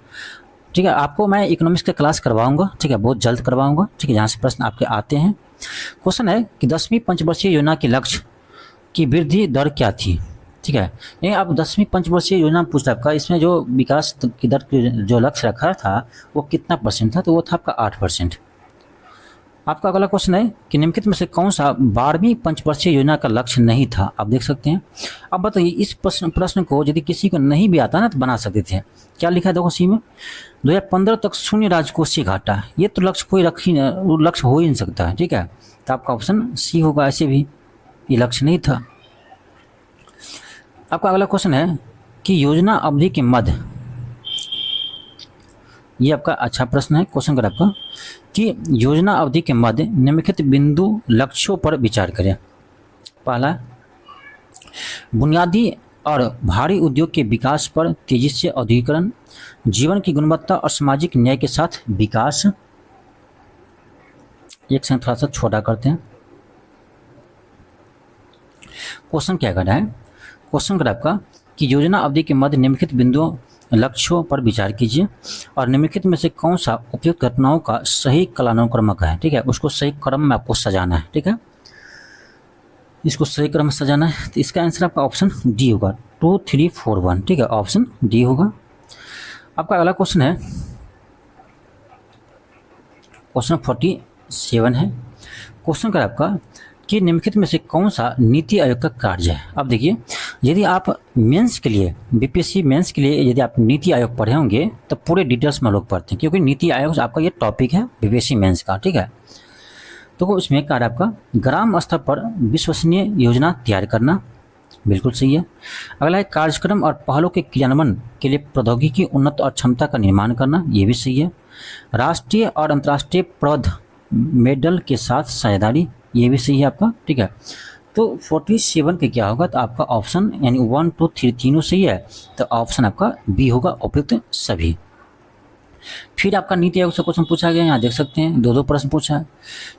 ठीक है, आपको मैं इकोनॉमिक्स का क्लास करवाऊंगा, ठीक है, बहुत जल्द करवाऊंगा, ठीक है, जहाँ से प्रश्न आपके आते हैं। क्वेश्चन है कि 10वीं पंचवर्षीय योजना के लक्ष्य की वृद्धि दर क्या थी, ठीक है। ये आप 10वीं पंचवर्षीय योजना पूछ रहा आपका, इसमें जो विकास की दर जो लक्ष्य रखा था वो कितना परसेंट था, तो वो था आपका 8%। आपका अगला क्वेश्चन है कि निम्नलिखित में से कौन सा 12वीं पंचवर्षीय योजना का लक्ष्य नहीं था, आप देख सकते हैं। अब बताइए इस प्रश्न को यदि किसी को नहीं भी आता ना तो बना सकते थे। क्या लिखा है देखो सी में, 2015 तक शून्य राजकोषीय घाटा, ये तो लक्ष्य कोई लक्ष्य हो ही नहीं सकता है, ठीक है। तो आपका ऑप्शन सी होगा, ऐसे भी ये लक्ष्य नहीं था। आपका अगला क्वेश्चन है कि योजना अवधि के मध्य, ये आपका अच्छा प्रश्न है क्वेश्चन का आपका, कि योजना अवधि के मध्य निम्नलिखित बिंदु लक्ष्यों पर विचार करें। पहला, बुनियादी और भारी उद्योग के विकास पर तेजी से औद्योगिकरण, जीवन की गुणवत्ता और सामाजिक न्याय के साथ विकास। एक संग थोड़ा सा छोटा करते हैं। क्वेश्चन क्या कर रहा है, क्वेश्चन कर आपका कि योजना अवधि के मध्य निम्नलिखित बिंदुओं लक्ष्यों पर विचार कीजिए और निम्नलिखित में से कौन सा उपयुक्त घटनाओं का सही कालानुक्रमक है, ठीक है, उसको सही क्रम में आपको सजाना है, ठीक है, इसको सही क्रम में सजाना है। तो इसका आंसर आपका ऑप्शन डी होगा, 2 3 4 1, ठीक है, ऑप्शन डी होगा। आपका अगला क्वेश्चन है क्वेश्चन 47 है। क्वेश्चन का आपका कि निम्नलिखित में से कौन सा नीति आयोग का कार्य है। अब देखिए, यदि आप मेंस के लिए, बीपीएससी मेंस के लिए यदि आप नीति आयोग पढ़े होंगे तो पूरे डिटेल्स में लोग पढ़ते हैं, क्योंकि नीति आयोग आपका ये टॉपिक है बीपीएससी मेंस का, ठीक है। तो उसमें कार्य आपका ग्राम स्तर पर विश्वसनीय योजना तैयार करना, बिल्कुल सही है। अगला है कार्यक्रम और पहलों के क्रियान्वयन के लिए प्रौद्योगिकी उन्नत और क्षमता का निर्माण करना, ये भी सही है। राष्ट्रीय और अंतर्राष्ट्रीय प्रौद्ध मेडल के साथ साझेदारी, ये भी सही है आपका, ठीक है। तो 47 के क्या होगा, तो आपका ऑप्शन यानी 1 2 3 तीनों सही है, तो ऑप्शन आपका बी होगा, उपयुक्त सभी। फिर आपका नीति आयोग से क्वेश्चन पूछा गया, यहाँ देख सकते हैं 2 प्रश्न पूछा है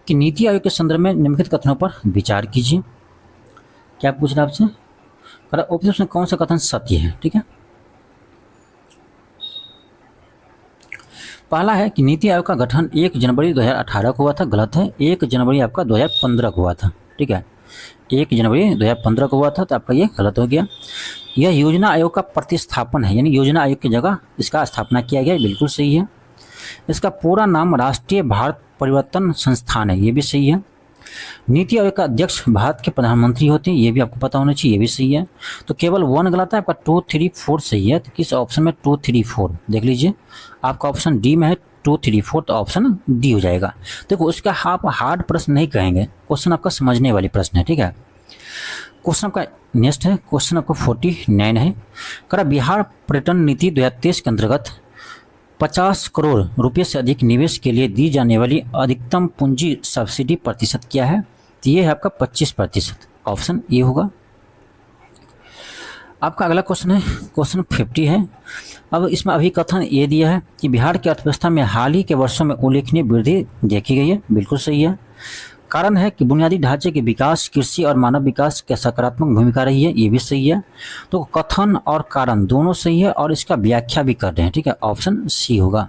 कि नीति आयोग के संदर्भ में निम्नलिखित कथनों पर विचार कीजिए। क्या पूछ रहा है आपसे, उपयुक्त में कौन सा कथन सत्य है, ठीक है। पहला है कि नीति आयोग का गठन 1 जनवरी 2018 को हुआ था, गलत है, 1 जनवरी आपका 2015 को हुआ था, ठीक है, 1 जनवरी 2015 को हुआ था, तो आपका ये गलत हो गया। यह योजना आयोग का प्रतिस्थापन है, यानी योजना आयोग की जगह इसका स्थापना किया गया, बिल्कुल सही है। इसका पूरा नाम राष्ट्रीय भारत परिवर्तन संस्थान है, ये भी सही है। नीति आयोग का अध्यक्ष भारत के प्रधानमंत्री होते हैं, ये भी आपको पता होना चाहिए, ये भी सही है। तो केवल 1 गलत है, आपका 2 3 4 सही है। तो किस ऑप्शन में 2 3 4 देख लीजिए, आपका ऑप्शन डी में है 2 3 4, तो ऑप्शन डी हो जाएगा। देखो उसका आप हार्ड प्रश्न नहीं कहेंगे, क्वेश्चन आपका समझने वाली प्रश्न है, ठीक है। क्वेश्चन आपका नेक्स्ट है, क्वेश्चन आपका 49 है। करा बिहार पर्यटन नीति 2023 के अंतर्गत 50 करोड़ रुपए से अधिक निवेश के लिए दी जाने वाली अधिकतम पूंजी सब्सिडी प्रतिशत क्या है, तो ये है आपका 25%, ऑप्शन ए होगा। आपका अगला क्वेश्चन है क्वेश्चन 50 है। अब इसमें अभी कथन ये दिया है कि बिहार की अर्थव्यवस्था में हाल ही के वर्षों में उल्लेखनीय वृद्धि देखी गई है, बिल्कुल सही है। कारण है कि बुनियादी ढांचे के विकास, कृषि और मानव विकास की सकारात्मक भूमिका रही है, ये भी सही है। तो कथन और कारण दोनों सही है और इसका व्याख्या भी कर रहे हैं, ठीक है, ऑप्शन सी होगा।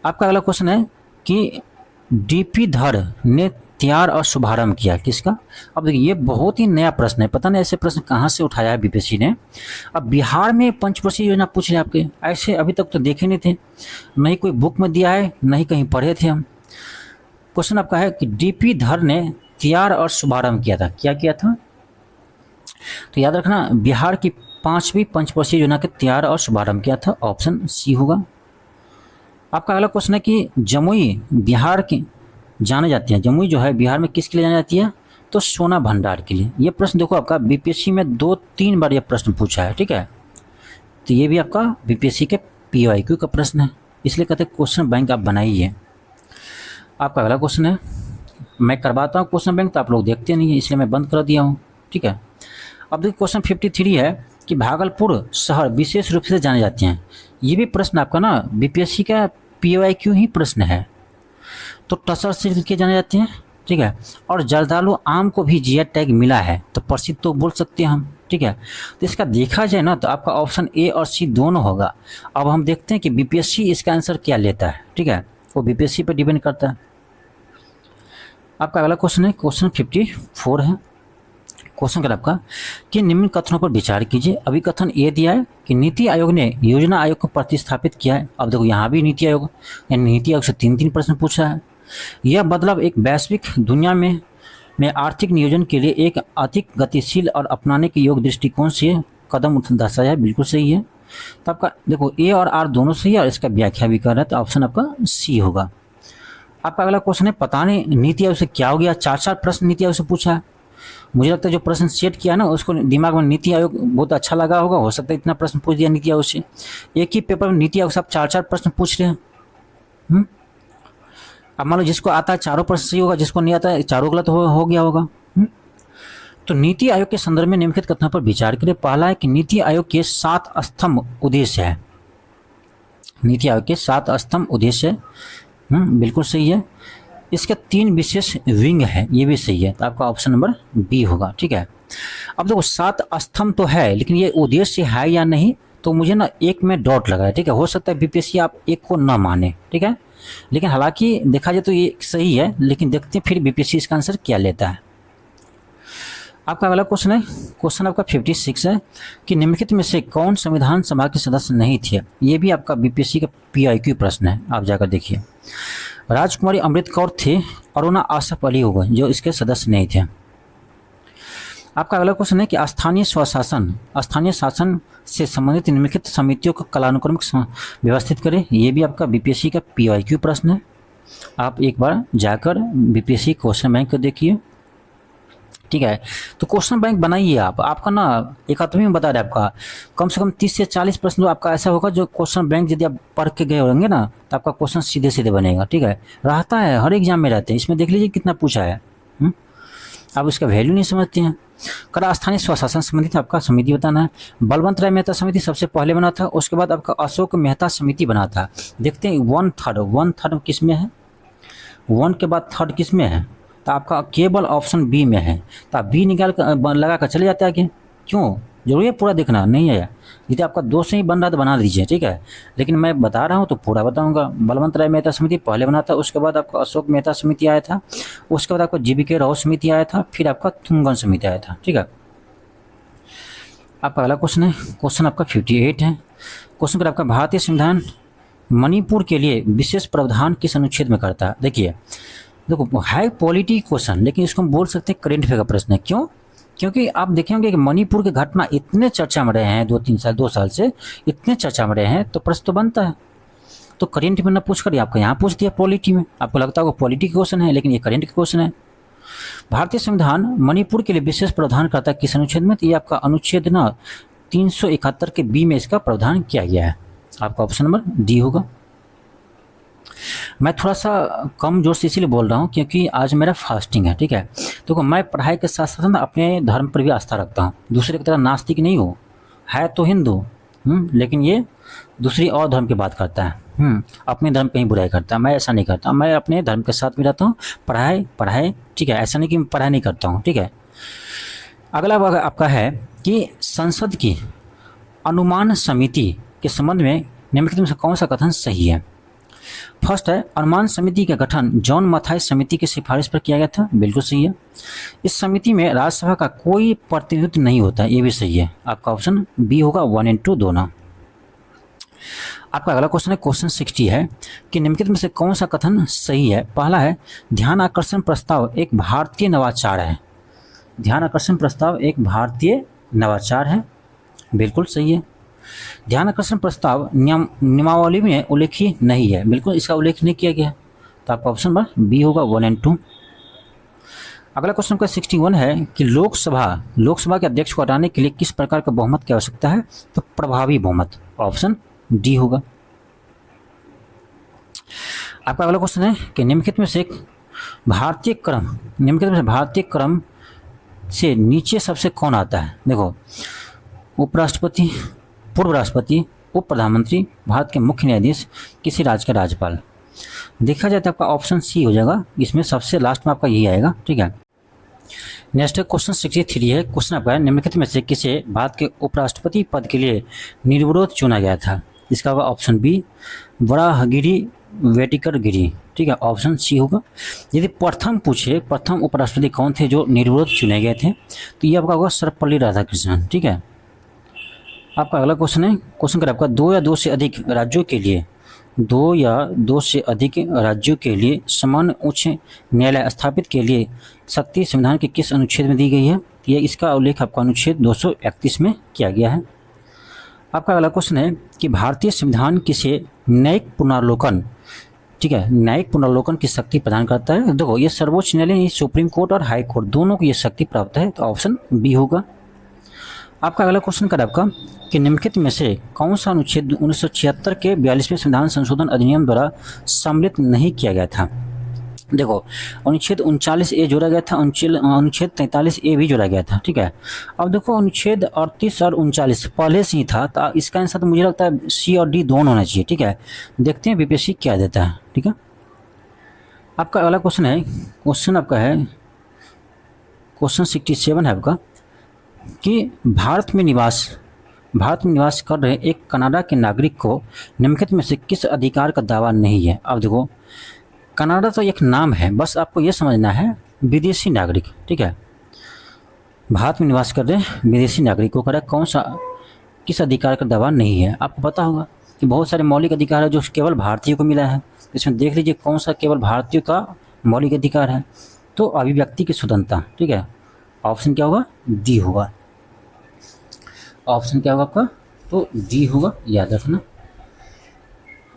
आपका अगला क्वेश्चन है कि डीपी धर ने तैयार और शुभारंभ किया, किसका। अब देखिए ये बहुत ही नया प्रश्न है, पता नहीं ऐसे प्रश्न कहाँ से उठाया है बीपीएससी ने। अब बिहार में पंचवर्षीय योजना पूछ रहे हैं आपके, ऐसे अभी तक तो देखे नहीं थे, नहीं कोई बुक में दिया है, नहीं कहीं पढ़े थे हम। क्वेश्चन आपका है कि डीपी धर ने तैयार और शुभारंभ किया था, क्या किया था, तो याद रखना बिहार की 5वीं पंचवर्षीय योजना के तैयार और शुभारंभ किया था, ऑप्शन सी होगा। आपका अगला क्वेश्चन है कि जमुई बिहार की जाने जाती है, जमुई जो है बिहार में किसके लिए जानी जाती है, तो सोना भंडार के लिए। ये प्रश्न देखो आपका बीपीएससी में 2-3 बार ये प्रश्न पूछा है, ठीक है। तो ये भी आपका बीपीएससी के पीवाईक्यू का प्रश्न है, इसलिए कहते हैं क्वेश्चन बैंक आप बनाइए। आपका अगला क्वेश्चन है, मैं करवाता हूँ क्वेश्चन बैंक तो आप लोग देखते नहीं है, इसलिए मैं बंद कर दिया हूँ, ठीक है। अब देखिए क्वेश्चन 53 है कि भागलपुर शहर विशेष रूप से जाने जाते हैं। ये भी प्रश्न आपका ना बीपीएससी का PYQ ही प्रश्न है। तो टसर सिल्क के जाने जाते हैं, ठीक है। और जर्दालू आम को भी जीआई टैग मिला है, तो प्रसिद्ध तो बोल सकते हैं हम, ठीक है। तो इसका देखा जाए ना तो आपका ऑप्शन ए और सी दोनों होगा। अब हम देखते हैं कि बीपीएससी इसका आंसर क्या लेता है, ठीक है, वो बीपीएससी पर डिपेंड करता है। आपका अगला क्वेश्चन है क्वेश्चन 54 है। क्वेश्चन क्या आपका कि निम्न कथनों पर विचार कीजिए। अभी कथन ये दिया है कि नीति आयोग ने योजना आयोग को प्रतिस्थापित किया है। अब देखो यहाँ भी नीति आयोग, यानी नीति आयोग से 3 प्रश्न पूछा है। यह बदलाव एक वैश्विक दुनिया में आर्थिक नियोजन के लिए एक अधिक गतिशील और अपनाने के योग्य दृष्टिकोण से कदम दर्शाया है। बिल्कुल सही है। तो आपका देखो ए और आर दोनों सही है और इसका व्याख्या भी कर रहा है, तो ऑप्शन आपका सी होगा। आपका अगला क्वेश्चन है पता नहीं नीति आयोग से क्या हो गया, 4 प्रश्न नीति आयोग से पूछा है। मुझे लगता है जो प्रश्न सेट किया ना उसको दिमाग में नीति आयोग बहुत अच्छा लगा होगा, हो सकता है इतना प्रश्न पूछ दिया नीति आयोग से। एक ही पेपर में नीति आयोग से आप 4 प्रश्न पूछ रहे हैं। अब मान लो जिसको आता है 4 प्रश्न सही होगा, जिसको नहीं आता है 4 गलत हो गया होगा। तो नीति आयोग के संदर्भ में निम्नलिखित कथनों पर विचार करें। पहला है कि नीति आयोग के 7 स्तंभ उद्देश्य है। नीति आयोग के 7 स्तंभ उद्देश्य, बिल्कुल सही है। इसके 3 विशेष विंग है, ये भी सही है, तो आपका ऑप्शन नंबर बी होगा, ठीक है। अब देखो 7 स्तंभ तो है, लेकिन ये उद्देश्य है या नहीं, तो मुझे ना एक में डॉट लगा है, ठीक है। हो सकता है बीपीएससी आप एक को ना माने, ठीक है, लेकिन हालांकि देखा जाए तो ये सही है, लेकिन देखते हैं फिर बीपीएससी इसका आंसर क्या लेता है। आपका अगला क्वेश्चन है क्वेश्चन आपका 56 है कि निम्नलिखित में से कौन संविधान सभा के सदस्य नहीं थे। ये भी आपका बीपीएससी का PIQ प्रश्न है, आप जाकर देखिए। राजकुमारी अमृत कौर थे, अरुणा आसफ अली हो गए जो इसके सदस्य नहीं थे। आपका अगला क्वेश्चन है कि स्थानीय शासन से संबंधित निम्नलिखित समितियों को कालानुक्रमिक व्यवस्थित करें। ये भी आपका बीपीएससी का PIQ प्रश्न है। आप एक बार जाकर बीपीएससी क्वेश्चन बैंक को देखिए, ठीक है। तो क्वेश्चन बैंक बनाइए आप, आपका ना एकात्मी में बता रहे आपका कम से कम 30 से 40 प्रश्न तो आपका ऐसा होगा जो क्वेश्चन बैंक यदि आप पढ़ के गए होंगे ना तो आपका क्वेश्चन सीधे सीधे बनेगा, ठीक है। रहता है, हर एग्जाम में रहते हैं। इसमें देख लीजिए कितना पूछा है, आप इसका वैल्यू नहीं समझते हैं। करा स्थानीय स्वशासन संबंधित आपका समिति बताना है। बलवंत राय मेहता समिति सबसे पहले बना था, उसके बाद आपका अशोक मेहता समिति बना था। देखते हैं 1/3 किस में है, 1 के बाद 3rd किस में है, तो आपका केवल ऑप्शन बी में है। तो आप बी निकाल कर लगा कर चले जाते हैं आगे। क्यों जरूरी है पूरा देखना नहीं है, यदि आपका 2 से ही बन रहा है तो बना दीजिए, ठीक है। लेकिन मैं बता रहा हूँ तो पूरा बताऊंगा। बलवंत राय मेहता समिति पहले बना था, उसके बाद आपका अशोक मेहता समिति आया था, उसके बाद आपका GBK राव समिति आया था, फिर आपका तुंगन समिति आया था, ठीक है। आपका अगला क्वेश्चन है क्वेश्चन आपका 58 है। क्वेश्चन पर आपका भारतीय संविधान मणिपुर के लिए विशेष प्रावधान किस अनुच्छेद में करता है। देखो है पॉलिटी क्वेश्चन, लेकिन इसको हम बोल सकते हैं करेंट अफेयर का प्रश्न है। क्यों? क्योंकि आप देखेंगे कि मणिपुर के घटना इतने चर्चा में रहे हैं 2 साल से इतने चर्चा में रहे हैं, तो प्रश्न तो बनता है। तो करेंट में ना पूछ कर आपको यहाँ पूछ दिया पॉलिटी में, आपको लगता होगा पॉलिटी का क्वेश्चन है, लेकिन ये करेंट का क्वेश्चन है। भारतीय संविधान मणिपुर के लिए विशेष प्रावधान करता है किस अनुच्छेद में, तो ये आपका अनुच्छेद ना 371 के बी में इसका प्रावधान किया गया है। आपका ऑप्शन नंबर डी होगा। मैं थोड़ा सा कम जोर से इसीलिए बोल रहा हूँ क्योंकि आज मेरा फास्टिंग है, ठीक है। तो मैं पढ़ाई के साथ साथ अपने धर्म पर भी आस्था रखता हूँ। दूसरे की तरह नास्तिक नहीं हो, है तो हिंदू, लेकिन ये दूसरी और धर्म की बात करता है, अपने धर्म पे ही बुराई करता है। मैं ऐसा नहीं करता, मैं अपने धर्म के साथ भी रहता हूँ। पढ़ाई, ठीक है, ऐसा नहीं कि मैं पढ़ाई नहीं करता हूँ, ठीक है। अगला आपका है कि संसद की अनुमान समिति के संबंध में निम्नलिखित में से कौन सा कथन सही है। फर्स्ट है अनुमान समिति का गठन जॉन मथाई समिति की सिफारिश पर किया गया था, बिल्कुल सही है। इस समिति में राज्यसभा का कोई प्रतिनिधित्व नहीं होता, ये भी सही है। आपका ऑप्शन बी होगा 1 और 2 दोनों। आपका अगला क्वेश्चन है क्वेश्चन 60 है कि निम्नलिखित में से कौन सा कथन सही है। पहला है ध्यान आकर्षण प्रस्ताव एक भारतीय नवाचार है। ध्यान आकर्षण प्रस्ताव एक भारतीय नवाचार है, बिल्कुल सही है। ध्यान आकर्षण प्रस्ताव नियमावली में उल्लेखित नहीं है, बिल्कुल इसका उल्लेख नहीं किया गया है, तो आपका ऑप्शन नंबर बी होगा 1 और 2। अगला क्वेश्चन का 61 है कि लोकसभा के अध्यक्ष को हटाने के लिए किस प्रकार का बहुमत की आवश्यकता है, तो प्रभावी बहुमत, ऑप्शन डी होगा। आपका अगला क्वेश्चन है कि निम्नलिखित में से भारतीय क्रम से नीचे सबसे कौन आता है? देखो, उपराष्ट्रपति, पूर्व राष्ट्रपति, उप प्रधानमंत्री, भारत के मुख्य न्यायाधीश, किसी राज्य का राज्यपाल। देखा जाए तो आपका ऑप्शन सी हो जाएगा, इसमें सबसे लास्ट में आपका यही आएगा। ठीक है, नेक्स्ट क्वेश्चन 63 है। क्वेश्चन आपका है, निम्नलिखित में से किसे भारत के उपराष्ट्रपति पद के लिए निर्विरोध चुना गया था? इसका होगा ऑप्शन बी, वराहगिरी वेटिकर गिरी। ठीक है, ऑप्शन सी होगा। यदि प्रथम पूछे, प्रथम उपराष्ट्रपति कौन थे जो निर्विरोध चुने गए थे, तो ये आपका होगा सर्वपल्ली राधाकृष्णन। ठीक है, आपका अगला क्वेश्चन है, क्वेश्चन कर आपका, दो या दो से अधिक राज्यों के लिए, दो या दो से अधिक राज्यों के लिए समान उच्च न्यायालय स्थापित के लिए शक्ति संविधान के किस अनुच्छेद में दी गई है? ये इसका उल्लेख आपका अनुच्छेद 231 में किया गया है। आपका अगला क्वेश्चन है कि भारतीय संविधान किसे न्यायिक पुनर्लोकन, ठीक है, न्यायिक पुनर्लोकन की शक्ति प्रदान करता है? देखो, ये सर्वोच्च न्यायालय, सुप्रीम कोर्ट और हाई कोर्ट दोनों को ये शक्ति प्राप्त है, तो ऑप्शन बी होगा। आपका अगला क्वेश्चन कर आपका कि निम्नलिखित में से कौन सा अनुच्छेद 1976 के 42वें संविधान संशोधन अधिनियम द्वारा सम्मिलित नहीं किया गया था? देखो, अनुच्छेद 39A जोड़ा गया था, अनुच्छेद 43A भी जोड़ा गया था। ठीक है, अब देखो अनुच्छेद 38 और 39 पहले से ही था, तो इसका आंसर तो मुझे लगता है सी और डी दोनों होना चाहिए। ठीक है, देखते हैं बीपीएससी क्या देता है। ठीक है, आपका अगला क्वेश्चन है, क्वेश्चन आपका है क्वेश्चन 67 है आपका कि भारत में निवास कर रहे एक कनाडा के नागरिक को निम्नलिखित में से किस अधिकार का दावा नहीं है? अब देखो, कनाडा तो एक नाम है, बस आपको ये समझना है विदेशी नागरिक। ठीक है, भारत में निवास कर रहे विदेशी नागरिक को कौन सा, किस अधिकार का दावा नहीं है? आपको पता होगा कि बहुत सारे मौलिक अधिकार है जो केवल भारतीयों को मिला है, इसमें देख लीजिए कौन सा केवल भारतीयों का मौलिक अधिकार है। तो अभिव्यक्ति की स्वतंत्रता। ठीक है, ऑप्शन क्या होगा? डी होगा। ऑप्शन क्या होगा आपका? तो डी होगा, याद रखना।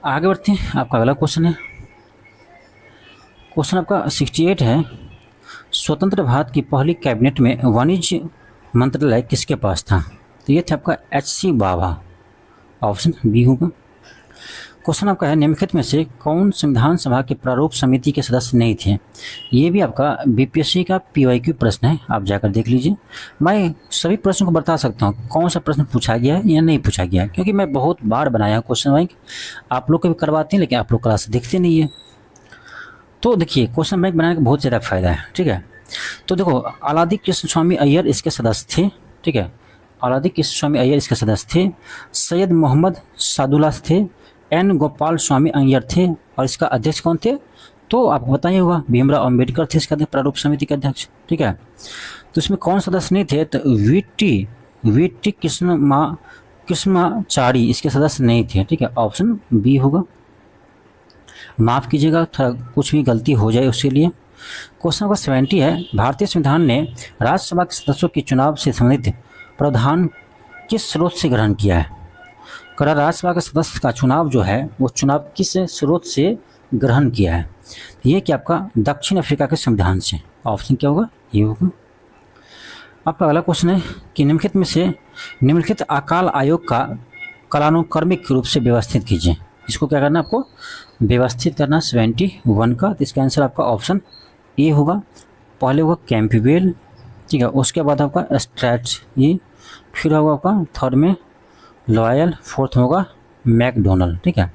आगे बढ़ते हैं, आपका अगला क्वेश्चन है, क्वेश्चन आपका 68 है, स्वतंत्र भारत की पहली कैबिनेट में वाणिज्य मंत्रालय किसके पास था? तो ये था आपका HC बावा। ऑप्शन बी होगा। क्वेश्चन आपका है, निम्नलिखित में से कौन संविधान सभा के प्रारूप समिति के सदस्य नहीं थे? ये भी आपका बीपीएससी का PYQ प्रश्न है, आप जाकर देख लीजिए। मैं सभी प्रश्नों को बता सकता हूँ कौन सा प्रश्न पूछा गया है या नहीं पूछा गया है, क्योंकि मैं बहुत बार बनाया क्वेश्चन बैंक, आप लोग को भी करवाते हैं, लेकिन आप लोग क्लास देखते नहीं है। तो देखिए, क्वेश्चन बैंक बनाने का बहुत ज़्यादा फायदा है। ठीक है, तो देखो, आलादी कृष्ण स्वामी अय्यर इसके सदस्य थे। ठीक है, आलादी कृष्ण स्वामी अय्यर इसके सदस्य थे। सैयद मोहम्मद सादुल्ला थे, N गोपाल स्वामी अय्यर थे, और इसका अध्यक्ष कौन थे? तो आपको बताइए होगा, भीमराव अंबेडकर थे इसका प्रारूप समिति के अध्यक्ष। ठीक है, तो इसमें कौन सदस्य नहीं थे? तो वीटी कृष्णमाचारी इसके सदस्य नहीं थे। ठीक है, ऑप्शन बी होगा। माफ़ कीजिएगा, थोड़ा कुछ भी गलती हो जाए उसके लिए। क्वेश्चन नंबर 70 है, भारतीय संविधान ने राज्यसभा के सदस्यों के चुनाव से संबंधित प्रावधान किस स्रोत से ग्रहण किया है? राज्यसभा के सदस्य का चुनाव जो है वो चुनाव किस स्रोत से ग्रहण किया है? ये क्या आपका दक्षिण अफ्रीका के संविधान से। ऑप्शन क्या होगा? ये होगा। आपका अगला क्वेश्चन है कि निम्नलिखित अकाल आयोग का कालानुक्रमिक रूप से व्यवस्थित कीजिए। इसको क्या करना, आपको व्यवस्थित करना 71 का। तो इसका आंसर आपका ऑप्शन ए होगा। पहले होगा कैंपबेल, ठीक है, उसके बाद आपका स्ट्रैच, ये फिर होगा आपका थर्ड में लॉयल, फोर्थ होगा मैकडोनल्ड। ठीक है,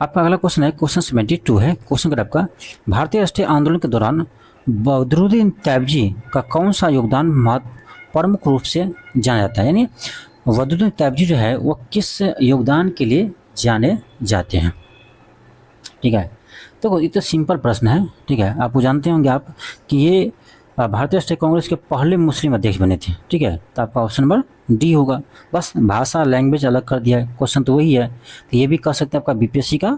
आपका अगला क्वेश्चन है क्वेश्चन 72 है। क्वेश्चन का आपका भारतीय राष्ट्रीय आंदोलन के दौरान बदरुद्दीन तैयबजी का कौन सा योगदान प्रमुख रूप से जाना जाता है? यानी बदरुद्दीन तैयबजी जो है वो किस योगदान के लिए जाने जाते हैं? ठीक है, तो ये तो सिंपल प्रश्न है। ठीक है, आपको जानते होंगे आप कि ये भारतीय राष्ट्रीय कांग्रेस के पहले मुस्लिम अध्यक्ष बने थे। ठीक है, तो आपका ऑप्शन नंबर डी होगा। बस भाषा लैंग्वेज अलग कर दिया है, क्वेश्चन तो वही है। तो ये भी कह सकते हैं आपका बीपीएससी का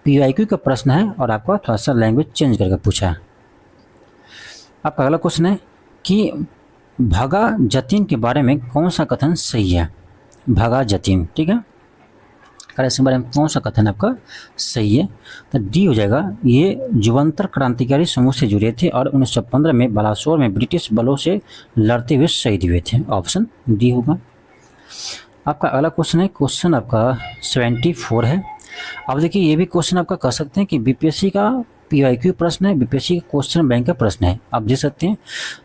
PYQ का प्रश्न है, और आपका थोड़ा सा लैंग्वेज चेंज करके पूछा है। आपका अगला क्वेश्चन है कि भगा जतीन के बारे में कौन सा कथन सही है? भगा जतीन, ठीक है, इसके बारे में कौन सा कथन आपका सही है? तो डी हो जाएगा। ये जुवंतर क्रांतिकारी समूह से जुड़े थे और 1915 में बालासोर में ब्रिटिश बलों से लड़ते हुए शहीद हुए थे। ऑप्शन डी होगा। आपका अगला क्वेश्चन है क्वेश्चन आपका 74 है। अब देखिए, ये भी क्वेश्चन आपका कह सकते हैं कि बीपीएससी का PYQ प्रश्न है, बीपीएससी का क्वेश्चन बैंक का प्रश्न है। आप देख सकते हैं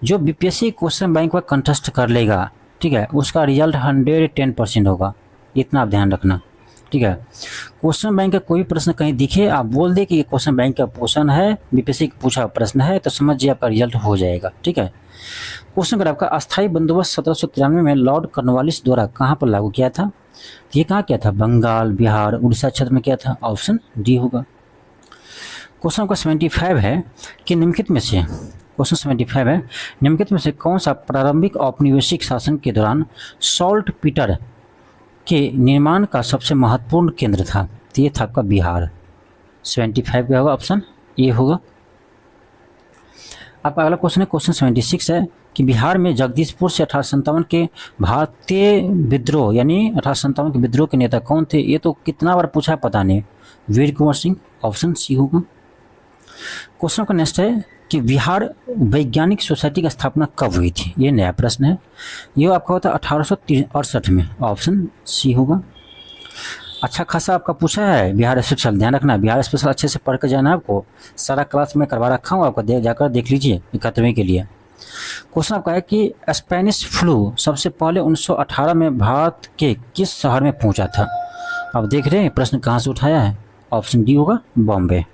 जो बीपीएससी क्वेश्चन बैंक का कंटेस्ट कर लेगा, ठीक है, उसका रिजल्ट 110% होगा, इतना आप ध्यान रखना, ठीक है। क्वेश्चन बैंक का कोई प्रश्न कहीं दिखे, आप बोल दे कि ये क्वेश्चन बैंक का क्वेश्चन है, बीपीएससी का पूछा प्रश्न है, तो समझिए आपका रिजल्ट हो जाएगा, ठीक है। क्वेश्चन अगर आपका अस्थायी बंदोबस्त 1793 में लॉर्ड कॉर्नवालिस द्वारा कहाँ पर लागू किया था? ये कहाँ किया था? बंगाल, बिहार, उड़ीसा क्षेत्र में किया था, ऑप्शन डी होगा। क्वेश्चन आपका 75 है कि निम्नलिखित में से, क्वेश्चन 75 है, निम्नलिखित में से कौन सा प्रारंभिक औपनिवेशिक शासन के दौरान सॉल्ट पीटर के निर्माण का सबसे महत्वपूर्ण केंद्र था? तो ये था आपका बिहार। 75 क्या होगा? ऑप्शन ए होगा। आपका अगला क्वेश्चन है, क्वेश्चन 76 है कि बिहार में जगदीशपुर से 1857 के भारतीय विद्रोह यानी 1857 के विद्रोह के नेता कौन थे? ये तो कितना बार पूछा है पता नहीं। वीर कुंवर सिंह, ऑप्शन सी होगा। क्वेश्चन का नेक्स्ट है कि बिहार वैज्ञानिक सोसाइटी की स्थापना कब हुई थी? ये नया प्रश्न है, ये आपका होता है 1868 में, ऑप्शन सी होगा। अच्छा खासा आपका पूछा है बिहार स्पेशल, ध्यान रखना बिहार स्पेशल अच्छे से पढ़ कर जाना, आपको सारा क्लास में करवा रखा हूँ, आपको जाकर देख लीजिए 71वीं के लिए। क्वेश्चन आपका है कि स्पेनिश फ्लू सबसे पहले 1918 में भारत के किस शहर में पहुंचा था? अब देख रहे हैं प्रश्न कहाँ से उठाया है, ऑप्शन डी होगा, बॉम्बे।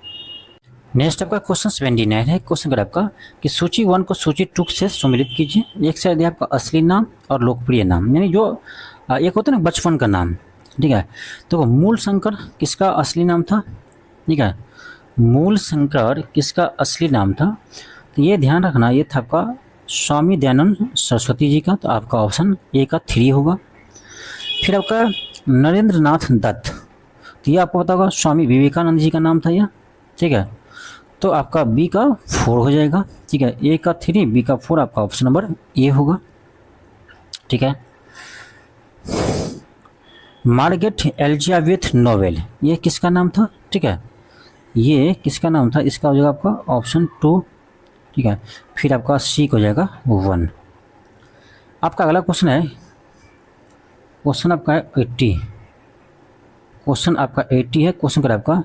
नेक्स्ट आपका क्वेश्चन 79 है, क्वेश्चन अगर आपका कि सूची 1 को सूची 2 से सम्मिलित कीजिए। एक साइड है आपका असली नाम और लोकप्रिय नाम, यानी जो एक होता है ना बचपन का नाम, ठीक है। तो मूल शंकर किसका असली नाम था? ठीक है, मूल शंकर किसका असली नाम था? तो ये ध्यान रखना, ये था आपका स्वामी दयानंद सरस्वती जी का, तो आपका ऑप्शन ए का 3 होगा। फिर आपका नरेंद्र नाथ दत्त, तो ये आपको पता होगा स्वामी विवेकानंद जी का नाम था यह, ठीक है। तो आपका बी का 4 हो जाएगा, ठीक है। ए का 3, बी का 4, आपका ऑप्शन नंबर ए होगा, ठीक है। मार्गरेट एलिजाबेथ नोबेल, ये किसका नाम था? ठीक है, ये किसका नाम था? इसका हो जाएगा आपका ऑप्शन 2, ठीक है। फिर आपका सी को हो जाएगा 1। आपका अगला क्वेश्चन है, क्वेश्चन आपका है 80, क्वेश्चन आपका 80 है। क्वेश्चन कर आपका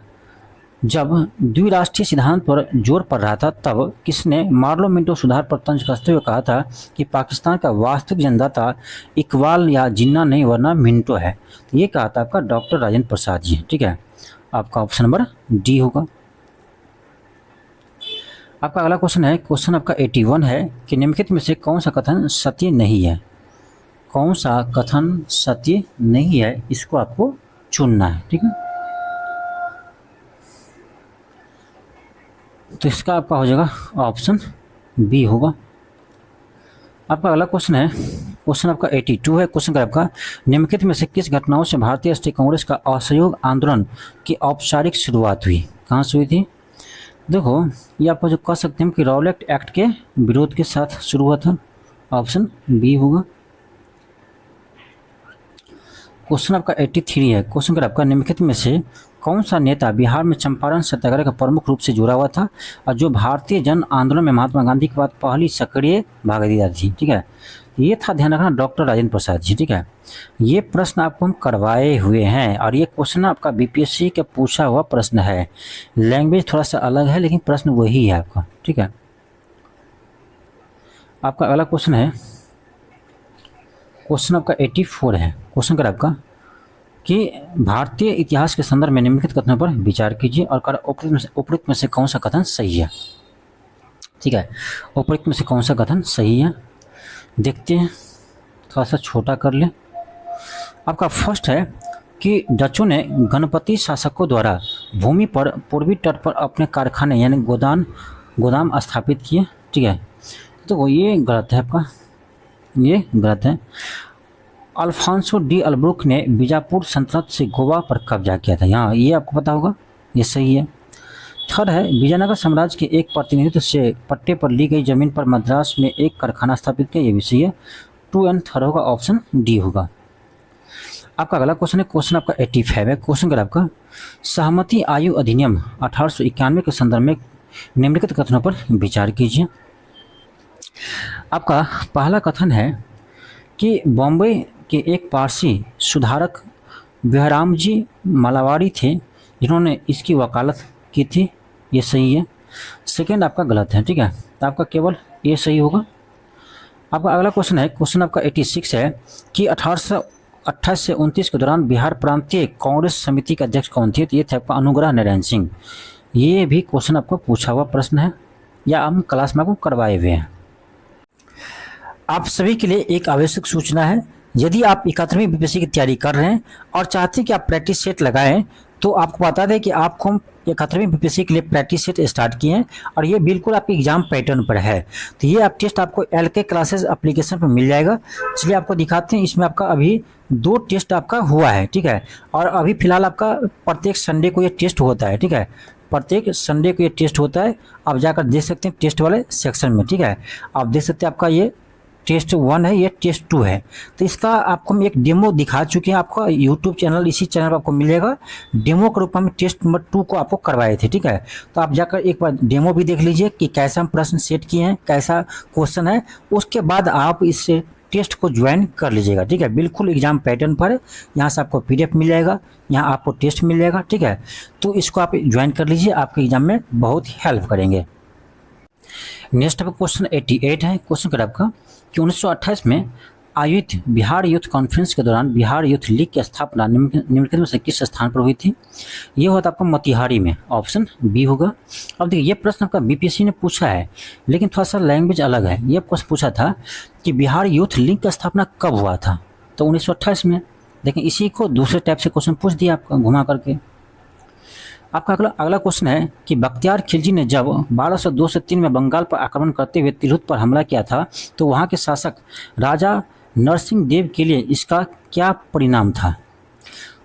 जब द्विराष्ट्रीय सिद्धांत पर जोर पड़ रहा था तब किसने मार्लो मिंटो सुधार पर तंज कसते हुए कहा था कि पाकिस्तान का वास्तविक जन्मदाता इकबाल या जिन्ना नहीं वरना मिंटो है? तो ये कहा था आपका डॉक्टर राजेंद्र प्रसाद जी, ठीक है। आपका ऑप्शन नंबर डी होगा। आपका अगला क्वेश्चन है, क्वेश्चन आपका 81 है कि निम्नलिखित में से कौन सा कथन सत्य नहीं है? कौन सा कथन सत्य नहीं है, इसको आपको चुनना है, ठीक है। तो इसका आपका हो जाएगा ऑप्शन बी होगा। आपका अगला क्वेश्चन है, क्वेश्चन आपका 82 है। क्वेश्चन का आपका निम्नलिखित में से किस घटनाओं से भारतीय राष्ट्रीय कांग्रेस का असहयोग आंदोलन की औपचारिक शुरुआत हुई? कहाँ से हुई थी? देखो, ये आपको जो कह सकते हैं कि रॉलेट एक्ट के विरोध के साथ शुरू हुआ था, ऑप्शन बी होगा। क्वेश्चन आपका 83 है। क्वेश्चन का आपका निम्नलिखित में से कौन सा नेता बिहार में चंपारण सत्याग्रह का प्रमुख रूप से जुड़ा हुआ था और जो भारतीय जन आंदोलन में महात्मा गांधी के बाद पहली सक्रिय भागीदार थी? ठीक है, ये था, ध्यान रखना, डॉक्टर राजेंद्र प्रसाद जी, ठीक है। ये प्रश्न आपको हम करवाए हुए हैं और ये क्वेश्चन आपका बीपीएससी का पूछा हुआ प्रश्न है। लैंग्वेज थोड़ा सा अलग है लेकिन प्रश्न वही है आपका, ठीक है। आपका अगला क्वेश्चन है, क्वेश्चन आपका 84 है। क्वेश्चन कर आपका कि भारतीय इतिहास के संदर्भ में निम्नलिखित कथनों पर विचार कीजिए और उपयुक्त में से कौन सा कथन सही है? ठीक है, उपयुक्त में से कौन सा कथन सही है, देखते हैं। थोड़ा सा छोटा कर ले। आपका फर्स्ट है कि डचों ने गणपति शासकों द्वारा भूमि पर पूर्वी तट पर अपने कारखाने यानी गोदाम स्थापित किए, ठीक है। तो ये गलत है आपका, ये गलत है। अल्फांसो डी अल्ब्रुक ने बीजापुर सल्तनत से गोवा पर कब्जा किया था, यहाँ ये आपको पता होगा, ये सही है। थर्ड है विजयनगर साम्राज्य के एक प्रतिनिधित्व से पट्टे पर ली गई जमीन पर मद्रास में एक कारखाना स्थापित किया, ये भी सही है। 2 एंड 3 होगा, ऑप्शन डी होगा। आपका अगला क्वेश्चन है, क्वेश्चन आपका 85 है। क्वेश्चन अगर आपका सहमति आयु अधिनियम 1891 के संदर्भ में निम्नलिखित कथनों पर विचार कीजिए। आपका पहला कथन है कि बॉम्बे के एक पारसी सुधारक बेहराम जी मालावाड़ी थे जिन्होंने इसकी वकालत की थी, ये सही है। सेकेंड आपका गलत है, ठीक है। तो आपका केवल ये सही होगा। आपका अगला क्वेश्चन है, क्वेश्चन आपका 86 है कि 1828 से 29 के दौरान बिहार प्रांतीय कांग्रेस समिति के अध्यक्ष कौन थे? तो ये थे आपका अनुग्रह नारायण सिंह। ये भी क्वेश्चन आपको पूछा हुआ प्रश्न है या हम क्लास में आपको करवाए हुए हैं। आप सभी के लिए एक आवश्यक सूचना है, यदि आप 71वीं बीपीएससी की तैयारी कर रहे हैं और चाहते हैं कि आप प्रैक्टिस सेट लगाएं, तो आपको बता दें कि आपको हम 71वीं बीपीएससी के लिए प्रैक्टिस सेट स्टार्ट किए हैं और ये बिल्कुल आपके एग्जाम पैटर्न पर है। तो ये आप टेस्ट आपको LK क्लासेस एप्लीकेशन पर मिल जाएगा। चलिए आपको दिखाते हैं। इसमें आपका अभी 2 टेस्ट आपका हुआ है, ठीक है। और अभी फिलहाल आपका प्रत्येक संडे को ये टेस्ट होता है, ठीक है। प्रत्येक संडे को ये टेस्ट होता है। आप जाकर देख सकते हैं टेस्ट वाले सेक्शन में, ठीक है। आप देख सकते हैं आपका ये टेस्ट 1 है, ये टेस्ट 2 है। तो इसका आपको हम एक डेमो दिखा चुके हैं। आपका यूट्यूब चैनल, इसी चैनल पर आपको मिलेगा। डेमो के रूप में टेस्ट नंबर 2 को आपको करवाए थे, ठीक है। तो आप जाकर एक बार डेमो भी देख लीजिए कि कैसा हम प्रश्न सेट किए हैं, कैसा क्वेश्चन है। उसके बाद आप इस टेस्ट को ज्वाइन कर लीजिएगा, ठीक है। बिल्कुल एग्जाम पैटर्न पर यहाँ से आपको PDF मिल जाएगा, यहाँ आपको टेस्ट मिल जाएगा, ठीक है। तो इसको आप ज्वाइन कर लीजिए, आपके एग्जाम में बहुत हेल्प करेंगे। नेक्स्ट आपका क्वेश्चन 88 है। क्वेश्चन कर आपका कि 1928 में आयोजित बिहार यूथ कॉन्फ्रेंस के दौरान बिहार यूथ लीग की स्थापना निम्नलिखित में से किस स्थान पर हुई थी? ये हुआ था आपका मोतिहारी में, ऑप्शन बी होगा। अब देखिए ये प्रश्न आपका BPSC ने पूछा है, लेकिन थोड़ा सा लैंग्वेज अलग है। ये क्वेश्चन पूछा था कि बिहार यूथ लीग की स्थापना कब हुआ था, तो 1928 में। लेकिन इसी को दूसरे टाइप से क्वेश्चन पूछ दिया आपका घुमा करके। आपका अगला क्वेश्चन है कि बख्तियार खिलजी ने जब 1202 से 3 में बंगाल पर आक्रमण करते हुए तिरहुत पर हमला किया था, तो वहाँ के शासक राजा नरसिंह देव के लिए इसका क्या परिणाम था?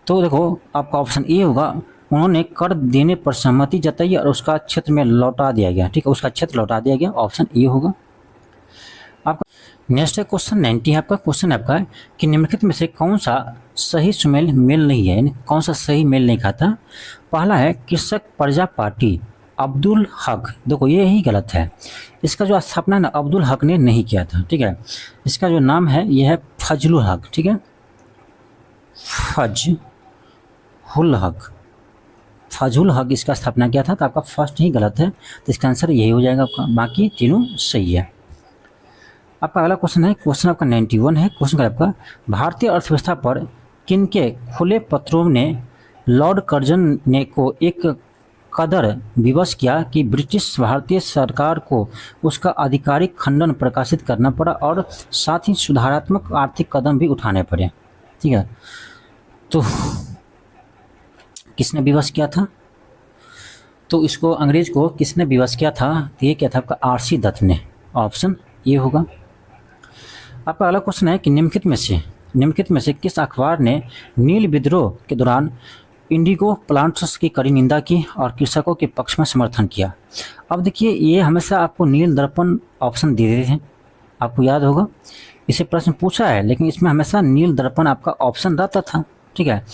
तो देखो आपका ऑप्शन ए होगा, उन्होंने कर देने पर सहमति जताई और उसका क्षेत्र में लौटा दिया गया, ठीक है। उसका क्षेत्र लौटा दिया गया, ऑप्शन ए होगा। आपका नेक्स्ट है क्वेश्चन 90 है। आपका क्वेश्चन आपका है कि निम्नलिखित में से कौन सा सही सुमेल मेल नहीं है, यानी कौन सा सही मेल नहीं खाता? पहला है कृषक प्रजा पार्टी, अब्दुल हक। देखो ये ही गलत है। इसका जो स्थापना ना अब्दुल हक ने नहीं किया था, ठीक है। इसका जो नाम है ये है फजलुल हक, ठीक है। फजहुल हक, फजहुल हक इसका स्थापना किया था। तो आपका फर्स्ट ही गलत है, तो इसका आंसर यही हो जाएगा आपका, बाकी तीनों सही है। आपका अगला क्वेश्चन है, क्वेश्चन आपका 91 है। क्वेश्चन का आपका भारतीय अर्थव्यवस्था पर किनके खुले पत्रों ने लॉर्ड कर्जन ने को एक कदर विवश किया कि ब्रिटिश भारतीय सरकार को उसका आधिकारिक खंडन प्रकाशित करना पड़ा और साथ ही सुधारात्मक आर्थिक कदम भी उठाने पड़े, ठीक है। तो किसने विवश किया था? तो इसको अंग्रेज को किसने विवश किया था? तो ये क्या था आपका RC दत्त ने, ऑप्शन ये होगा। आपका अगला क्वेश्चन है कि निम्नलिखित में से किस अखबार ने नील विद्रोह के दौरान इंडिगो प्लांट्स की कड़ी निंदा की और कृषकों के पक्ष में समर्थन किया? अब देखिए ये हमेशा आपको नील दर्पण ऑप्शन दे देते हैं, आपको याद होगा इसे प्रश्न पूछा है, लेकिन इसमें हमेशा नील दर्पण आपका ऑप्शन रहता था, ठीक है।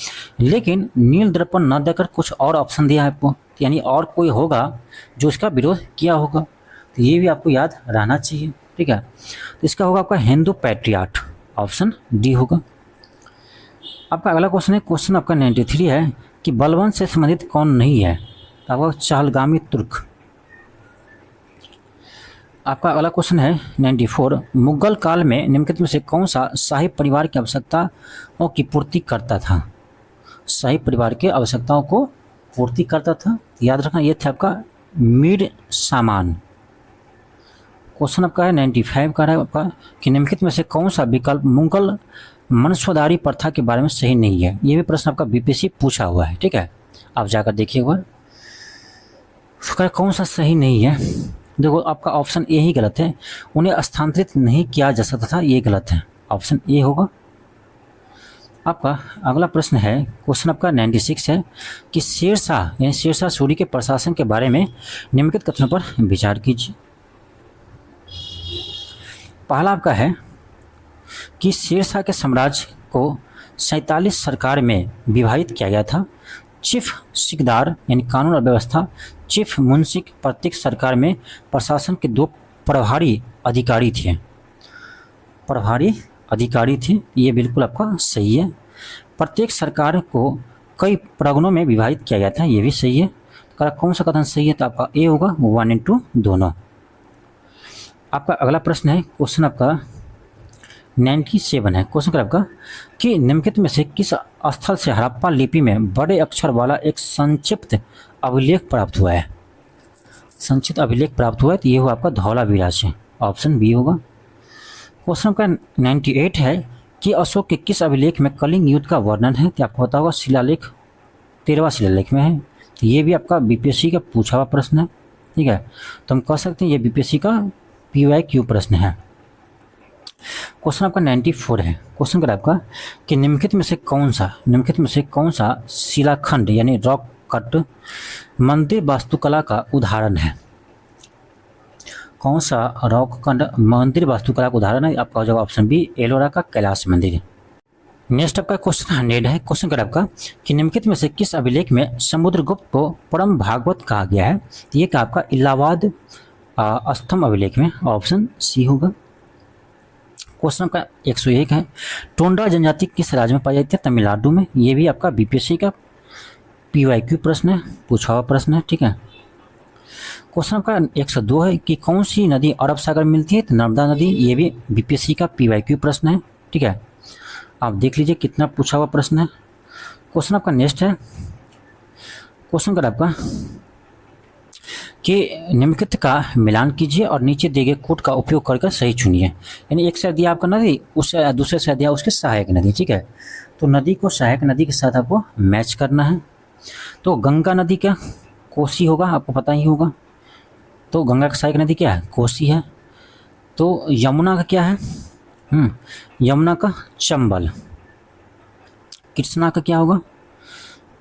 लेकिन नील दर्पण न देकर कुछ और ऑप्शन दिया है आपको, यानी और कोई होगा जो इसका विरोध किया होगा। तो ये भी आपको याद रहना चाहिए, ठीक है। तो इसका होगा आपका हिंदू पैट्रियाट, ऑप्शन डी होगा। आपका अगला क्वेश्चन है, क्वेश्चन आपका 93 है कि बलबन से संबंधित कौन नहीं है? आपका चहलगामी तुर्क। आपका अगला क्वेश्चन है 94, मुगल काल में निम्नलिखित में से कौन सा शाही परिवार की आवश्यकताओं की पूर्ति करता था? शाही परिवार के आवश्यकताओं को पूर्ति करता था, याद रखना ये था आपका मीर सामान। क्वेश्चन आपका है 95 का है आपका कि निम्नलिखित में से कौन सा विकल्प मुगल मनसबदारी प्रथा के बारे में सही नहीं है? ये भी प्रश्न आपका BPSC पूछा हुआ है, ठीक है। आप जाकर देखिए एक बार कौन सा सही नहीं है। देखो आपका ऑप्शन ए ही गलत है, उन्हें स्थानांतरित नहीं किया जा सकता था, ये गलत है, ऑप्शन ए होगा। आपका अगला प्रश्न है, क्वेश्चन आपका 96 है कि शेरशाह यानी शेरशाह सूरी के प्रशासन के बारे में निम्नलिखित कथनों पर विचार कीजिए। पहला आपका है कि शेरशाह के साम्राज्य को 47 सरकार में विभाजित किया गया था। चीफ सिकदार यानी कानून और व्यवस्था, चीफ मुंसिक प्रत्येक सरकार में प्रशासन के 2 प्रभारी अधिकारी थे। ये बिल्कुल आपका सही है। प्रत्येक सरकार को कई प्रगणों में विभाजित किया गया था, ये भी सही है। अगर कौन सा कथन सही है तो आपका ए होगा 1 and 2 दोनों। आपका अगला प्रश्न है, क्वेश्चन आपका 97 है। क्वेश्चन क्या आपका कि निम्नलिखित में से किस स्थल से हड़प्पा लिपि में बड़े अक्षर वाला एक संक्षिप्त अभिलेख प्राप्त हुआ है? संक्षिप्त अभिलेख प्राप्त हुआ है तो ये हुआ आपका धौलावीरा से, ऑप्शन बी होगा। क्वेश्चन का 98 है कि अशोक के किस अभिलेख में कलिंग युद्ध का वर्णन है? तो आपको पता होगा शिलालेख 13वां शिलालेख में है। तो ये भी आपका बीपीएससी का पूछा हुआ प्रश्न है, ठीक है। तो हम कह सकते हैं ये बीपीएससी का PYQ प्रश्न है। क्वेश्चन आपका 94 है। क्वेश्चन क्या आपका कि निम्नलिखित में से कौन सा शिलाखंड यानी रॉक कट मंदिर वास्तुकला का उदाहरण है? कौन सा रॉक खंड मंदिर वास्तुकला का उदाहरण है? आपका हो जाएगा ऑप्शन बी एलोरा का कैलाश मंदिर। नेक्स्ट आपका क्वेश्चन 100 है। क्वेश्चन क्या आपका कि निम्नलिखित में से किस अभिलेख में समुद्रगुप्त को परम भागवत कहा गया है? तो ये क्या आपका इलाहाबाद स्तंभ अभिलेख में, ऑप्शन सी होगा। क्वेश्चन का 101 है, टोंडा जनजाति किस राज्य में पाई जाती है? तमिलनाडु में। ये भी आपका बीपीएससी का PYQ प्रश्न है, पूछा हुआ प्रश्न है, ठीक है। क्वेश्चन का 102 है कि कौन सी नदी अरब सागर में मिलती है? तो नर्मदा नदी। ये भी बीपीएससी का PYQ प्रश्न है, ठीक है। आप देख लीजिए कितना पूछा हुआ प्रश्न है। क्वेश्चन आपका नेक्स्ट है, क्वेश्चन का आपका कि निम्नलिखित का मिलान कीजिए और नीचे दिए गए कोड का उपयोग करके सही चुनिए। यानी एक से दिया आपका नदी, उससे दूसरे से दिया उसके सहायक नदी, ठीक है। तो नदी को सहायक नदी के साथ आपको मैच करना है। तो गंगा नदी क्या कोसी होगा, आपको पता ही होगा। तो गंगा का सहायक नदी क्या है? कोसी है। तो यमुना का क्या है? यमुना का चंबल। कृष्णा का क्या होगा?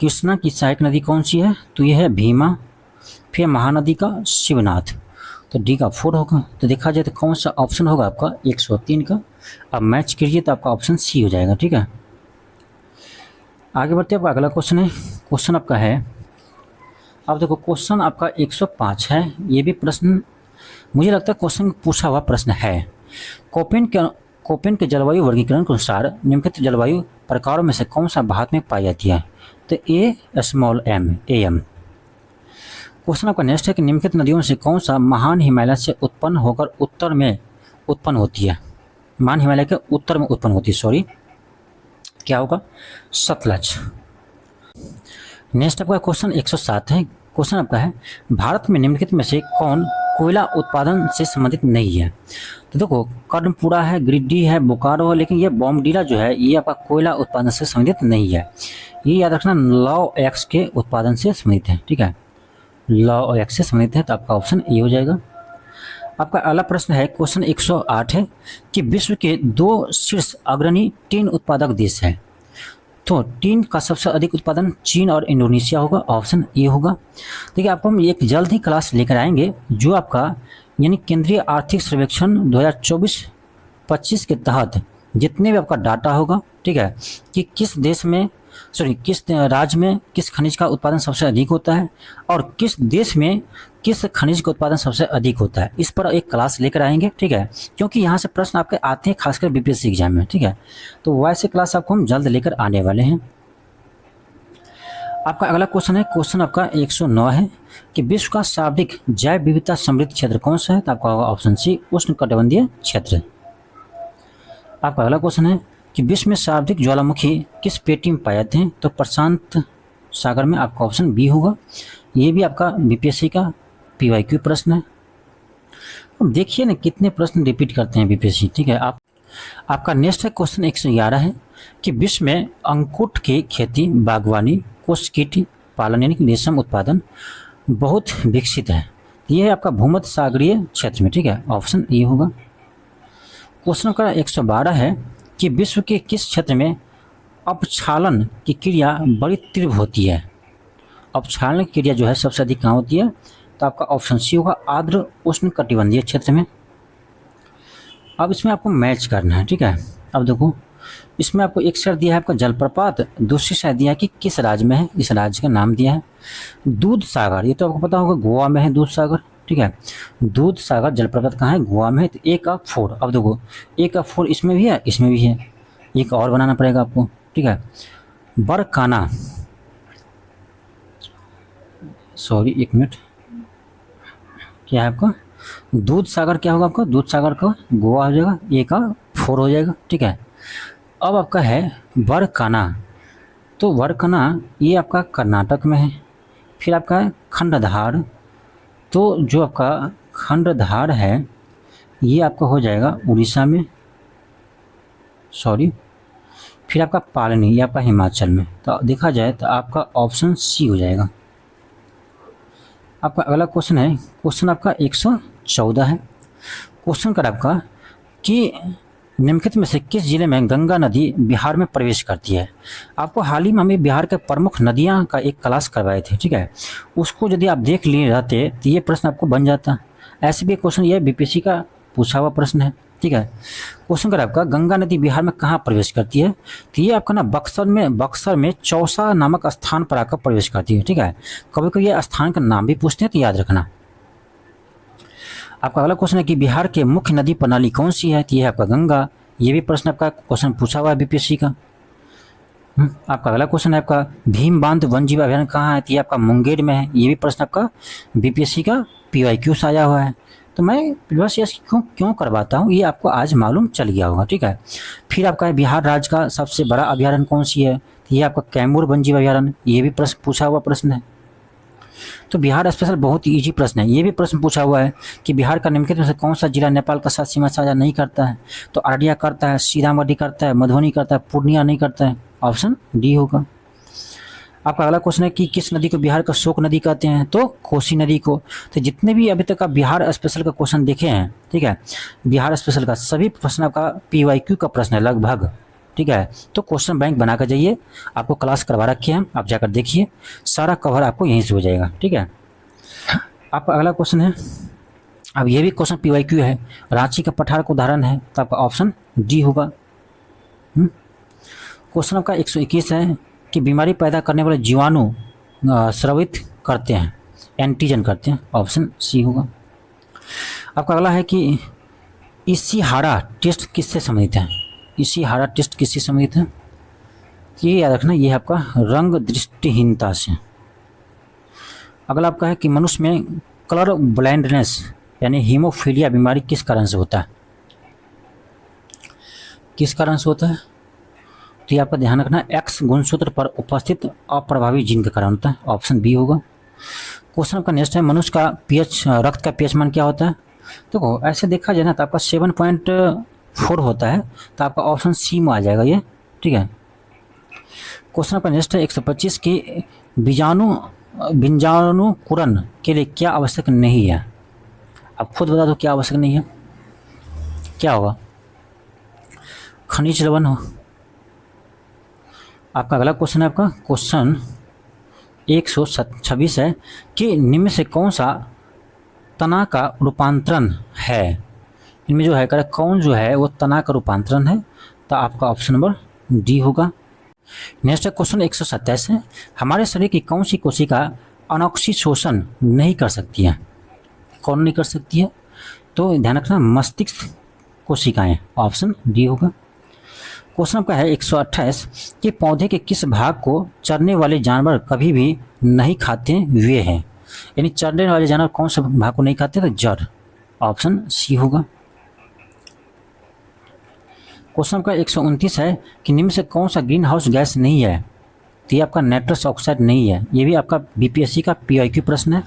कृष्णा की सहायक नदी कौन सी है? तो ये है भीमा। फिर महानदी का शिवनाथ। तो डी का 4 होगा। तो देखा जाए तो कौन सा ऑप्शन होगा आपका 103 का। अब मैच कीजिए तो आपका ऑप्शन सी हो जाएगा, ठीक है। आगे बढ़ते हैं, आपका अगला क्वेश्चन है। क्वेश्चन आपका है, अब देखो क्वेश्चन आपका 105 है। ये भी प्रश्न मुझे लगता है क्वेश्चन पूछा हुआ प्रश्न है। कोपेन के जलवायु वर्गीकरण के अनुसार निम्नलिखित जलवायु प्रकारों में से कौन सा भारत में पाई जाती है? तो AM। क्वेश्चन आपका नेक्स्ट है कि निम्नलिखित नदियों में से कौन सा महान हिमालय से उत्पन्न होकर उत्तर में उत्पन्न होती है? महान हिमालय के उत्तर में उत्पन्न होती है, सॉरी, क्या होगा? सतलज। नेक्स्ट आपका क्वेश्चन 107 है। क्वेश्चन आपका है, भारत में निम्नलिखित में से कौन कोयला उत्पादन से संबंधित नहीं है? तो देखो कर्णपुरा है, गिरिडीह है, बोकारो है, लेकिन ये बॉम्बडीला जो है ये आपका कोयला उत्पादन से संबंधित नहीं है। ये याद रखना लौ एक्स के उत्पादन से संबंधित है, ठीक है। लौ एक्स से संबंधित है, तो आपका ऑप्शन ए हो जाएगा। आपका अगला प्रश्न है, क्वेश्चन 108 है कि विश्व के 2 शीर्ष अग्रणी टीन उत्पादक देश हैं। तो टीन का सबसे अधिक उत्पादन चीन और इंडोनेशिया होगा, ऑप्शन ए होगा। देखिए आपको हम एक जल्द ही क्लास लेकर आएंगे जो आपका यानी केंद्रीय आर्थिक सर्वेक्षण 2024-25 के तहत जितने भी आपका डाटा होगा, ठीक है, कि किस राज्य में किस खनिज का उत्पादन सबसे अधिक होता है और किस देश में किस खनिज का उत्पादन सबसे अधिक होता है, इस पर एक क्लास लेकर आएंगे, ठीक है। क्योंकि यहाँ से प्रश्न आपके आते हैं खासकर बीपीएससी एग्जाम में, ठीक है। तो वैसे क्लास आपको हम जल्द लेकर आने वाले हैं। आपका अगला क्वेश्चन है, क्वेश्चन आपका 109 है कि विश्व का सर्वाधिक जैव विविधता समृद्ध क्षेत्र कौन सा है? तो आपका होगा ऑप्शन सी उष्णकटिबंधीय क्षेत्र। आपका अगला क्वेश्चन है कि विश्व में सर्वाधिक ज्वालामुखी किस पेटी में पाए जाते हैं? तो प्रशांत सागर में, आपका ऑप्शन बी होगा। ये भी आपका बीपीएससी का PYQ प्रश्न है। अब देखिए ना कितने प्रश्न रिपीट करते हैं बीपीएससी, ठीक है। आपका नेक्स्ट है क्वेश्चन 111 है कि विश्व में अंकुट की खेती, बागवानी, कोषकीट पालन यानी कि रेशम उत्पादन बहुत विकसित है। ये है आपका भूमध्य सागरीय क्षेत्र में, ठीक है, ऑप्शन ए होगा। क्वेश्चन का 112 है कि विश्व के किस क्षेत्र में अपक्षालन की क्रिया बड़ी तीव्र होती है? अपक्षालन की क्रिया जो है सबसे अधिक कहाँ होती है? तो आपका ऑप्शन सी होगा आर्द्र उष्णकटिबंधीय क्षेत्र में। अब इसमें आपको मैच करना है, ठीक है। अब देखो इसमें आपको एक साइड दिया है आपका जलप्रपात, दूसरी साइड दिया है कि किस राज्य में है, इस राज्य का नाम दिया है। दूध सागर, ये तो आपको पता होगा गोवा में है दूध सागर, ठीक है। दूध सागर जलप्रपात कहाँ है? गोवा में है। तो 1 का 4, अब देखो 1 का 4 इसमें भी है, इसमें भी है, एक और बनाना पड़ेगा आपको, ठीक है। बरकाना सॉरी, एक मिनट, क्या है आपका दूध सागर, क्या होगा आपका दूध सागर का गोवा हो जाएगा, ए का 4 हो जाएगा, ठीक है। अब आपका है वरकना, तो वरकना ये आपका कर्नाटक में है। फिर आपका है खंडधार, तो जो आपका खंडधार है ये आपका हो जाएगा उड़ीसा में, सॉरी। फिर आपका पालनी, ये आपका हिमाचल में। तो देखा जाए तो आपका ऑप्शन सी हो जाएगा। आपका अगला क्वेश्चन है, क्वेश्चन आपका 114 है। क्वेश्चन कर आपका कि निम्नलिखित में से किस जिले में गंगा नदी बिहार में प्रवेश करती है। आपको हाल ही में हमें बिहार के प्रमुख नदियां का एक क्लास करवाए थे, ठीक है। उसको यदि आप देख लिए रहते तो ये प्रश्न आपको बन जाता। ऐसे भी क्वेश्चन ये बीपीएससी का पूछा हुआ प्रश्न है, ठीक है। क्वेश्चन कर आपका गंगा नदी बिहार में कहाँ प्रवेश करती है, तो ये आपका ना बक्सर में चौसा नामक स्थान पर आकर प्रवेश करती है, ठीक है। कभी कभी ये स्थान का नाम भी पूछते हैं, तो याद रखना। आपका अगला क्वेश्चन है कि बिहार के मुख्य नदी प्रणाली कौन सी है, तो ये है आपका गंगा। ये भी प्रश्न आपका क्वेश्चन पूछा हुआ है बीपीएससी का। आपका अगला क्वेश्चन है आपका भीम बांध वन जीव अभयारण्य कहाँ है, तो ये आपका मुंगेर में है। ये भी प्रश्न आपका बीपीएससी का PYQ से आया हुआ है। तो मैं बस ये क्यों करवाता हूँ ये आपको आज मालूम चल गया होगा, ठीक है। फिर आपका है बिहार राज्य का सबसे बड़ा अभयारण्य कौन सी है, तो ये आपका कैमूर वन जीव अभयारण्य। ये भी प्रश्न पूछा हुआ प्रश्न है। तो बिहार स्पेशल बहुत ही ईजी प्रश्न है। ये भी प्रश्न पूछा हुआ है कि बिहार का निम्नलिखित में से कौन सा जिला नेपाल का साथ सीमा साझा नहीं करता है, तो अररिया करता है, सीतामढ़ी करता है, मधुबनी करता है, पूर्णिया नहीं करता है। ऑप्शन डी होगा। आपका अगला क्वेश्चन है कि किस नदी को बिहार का शोक नदी कहते हैं, तो कोसी नदी को। तो जितने भी अभी तक आप बिहार स्पेशल का क्वेश्चन देखे हैं, ठीक है, बिहार स्पेशल का सभी प्रश्न आपका PYQ का प्रश्न है लगभग, ठीक है। तो क्वेश्चन बैंक बना कर जाइए, आपको क्लास करवा रखे हैं, आप जाकर देखिए, सारा कवर आपको यहीं से हो जाएगा, ठीक है। आपका अगला क्वेश्चन है, अब ये भी क्वेश्चन PYQ है, रांची का पठार का उदाहरण है, तो आपका ऑप्शन डी होगा। क्वेश्चन आपका 121 है कि बीमारी पैदा करने वाले जीवाणु स्रावित करते हैं, एंटीजन करते हैं। ऑप्शन सी होगा। आपका अगला है कि इशिहारा टेस्ट किससे संबंधित है, इशिहारा टेस्ट किससे संबंधित है, ये याद रखना, ये है आपका रंग दृष्टिहीनता से। अगला आपका है कि मनुष्य में कलर ब्लाइंडनेस यानी हीमोफीलिया बीमारी किस कारण से होता है, किस कारण से होता है, तो ये आपका ध्यान रखना X गुणसूत्र पर उपस्थित अप्रभावी जीन के कारण होता है। ऑप्शन बी होगा। क्वेश्चन आपका नेक्स्ट है, मनुष्य का पीएच, रक्त का पीएच मान क्या होता है। देखो ऐसे देखा जाए ना तो आपका 7.4 होता है, तो आपका ऑप्शन सी में आ जाएगा ये, ठीक है। क्वेश्चन आपका नेक्स्ट है 125 की बीजाणुकुरण के लिए क्या आवश्यक नहीं है। आप खुद बता दो क्या आवश्यक नहीं है, क्या होगा, खनिज लवण हो। आपका अगला क्वेश्चन है, आपका क्वेश्चन 126 है कि निम्न से कौन सा तना का रूपांतरण है, इनमें जो है कौन जो है वो तना का रूपांतरण है, तो आपका ऑप्शन नंबर डी होगा। नेक्स्ट क्वेश्चन 127 है, हमारे शरीर की कौन सी कोशिका अनॉक्सीशोषण नहीं कर सकती है, कौन नहीं कर सकती है, तो ध्यान रखना मस्तिष्क कोशिकाएं। ऑप्शन डी होगा। क्वेश्चन आपका है 128 कि पौधे के किस भाग को चरने वाले जानवर कभी भी नहीं खाते वे हैं, यानी चरने वाले जानवर कौन से भाग को नहीं खाते, तो जड़। ऑप्शन सी होगा। क्वेश्चन आपका 129 है कि निम्न से कौन सा ग्रीन हाउस गैस नहीं है, तो ये आपका नाइट्रस ऑक्साइड नहीं है। ये भी आपका बीपीएससी का PYQ प्रश्न है।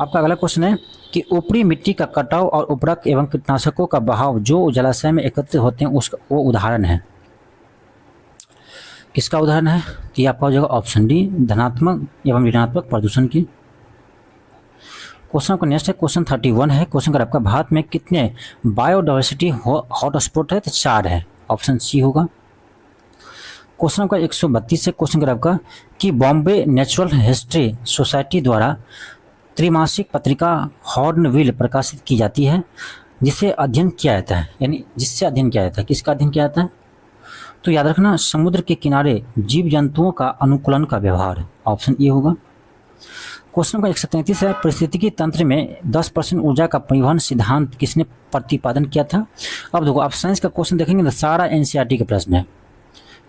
आपका अगला क्वेश्चन है कि ऊपरी मिट्टी का कटाव और उर्वरक एवं कीटनाशकों का बहाव जो जलाशय में एकत्रित होते हैं उसका वो उदाहरण है, किसका उदाहरण है, तो ये आपका हो जाएगा ऑप्शन डी, धनात्मक एवं ऋणात्मक प्रदूषण की। क्वेश्चन का नेक्स्ट है क्वेश्चन 31 है। क्वेश्चन का आपका भारत में कितने बायोडाइवर्सिटी हॉटस्पॉट है, तो 4 है। ऑप्शन सी होगा। क्वेश्चन का 132 है। क्वेश्चन का आपका कि बॉम्बे नेचुरल हिस्ट्री सोसाइटी द्वारा त्रैमासिक पत्रिका हॉर्नबिल प्रकाशित की जाती है, जिसे अध्ययन किया जाता है, यानी जिससे अध्ययन किया जाता है, किसका अध्ययन किया जाता है, तो याद रखना समुद्र के किनारे जीव जंतुओं का अनुकूलन का व्यवहार। ऑप्शन ए होगा। क्वेश्चन का 133 है, पारिस्थितिकी तंत्र में 10% ऊर्जा का परिवहन सिद्धांत किसने प्रतिपादन किया था। अब देखो आप साइंस का क्वेश्चन देखेंगे तो सारा NCERT का प्रश्न है।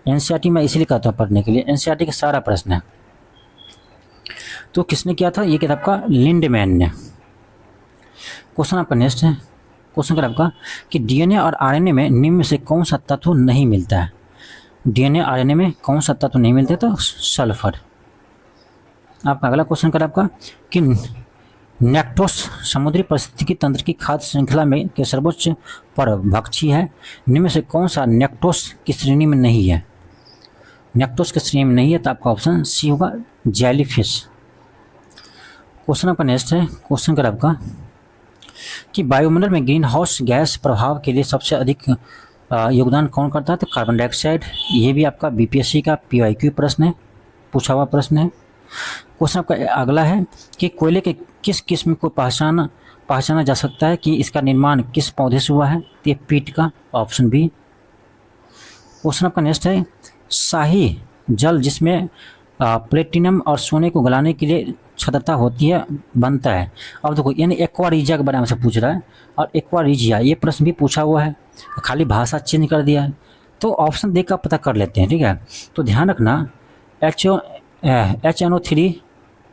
NCERT में इसलिए कहता हूँ पढ़ने के लिए, NCERT का सारा प्रश्न है। तो किसने किया था? ये किया था आपका लिंडमैन ने। क्वेश्चन आपका नेक्स्ट है, क्वेश्चन का आपका कि डीएनए और आरएनए में निम्न में से कौन सा तत्व नहीं मिलता है? डीएनए आरएनए में कौन सा तत्व नहीं मिलता? तो सल्फर। आपका अगला क्वेश्चन कर आपका कि नेक्टोस समुद्री पारिस्थितिकी तंत्र की खाद्य श्रृंखला में के सर्वोच्च परभक्षी है, निम्न में से कौन सा नेक्टोस की श्रेणी में नहीं है? नेक्टोस की श्रेणी में नहीं है तो आपका ऑप्शन सी होगा, जेलीफिश। क्वेश्चन आपका नेक्स्ट है, क्वेश्चन कर आपका कि वायुमंडल में ग्रीन हाउस गैस प्रभाव के लिए सबसे अधिक योगदान कौन करता है? तो कार्बन डाइऑक्साइड। ये भी आपका बीपीएससी का पीवाईक्यू प्रश्न है, पूछा हुआ प्रश्न है। क्वेश्चन आपका अगला है कि कोयले के किस किस्म को पहचाना जा सकता है कि इसका निर्माण किस पौधे से हुआ है? तो ये पीट का, ऑप्शन बी। क्वेश्चन आपका नेक्स्ट है, शाही जल जिसमें प्लेटिनम और सोने को गलाने के लिए क्षमता होती है बनता है। अब देखो यानी एक्वारिजिया के बारे में से पूछ रहा है, और एक्वारिजिया ये प्रश्न भी पूछा हुआ है, खाली भाषा चेंज कर दिया है। तो ऑप्शन देख कर पता कर लेते हैं, ठीक है। तो ध्यान रखना, HNO3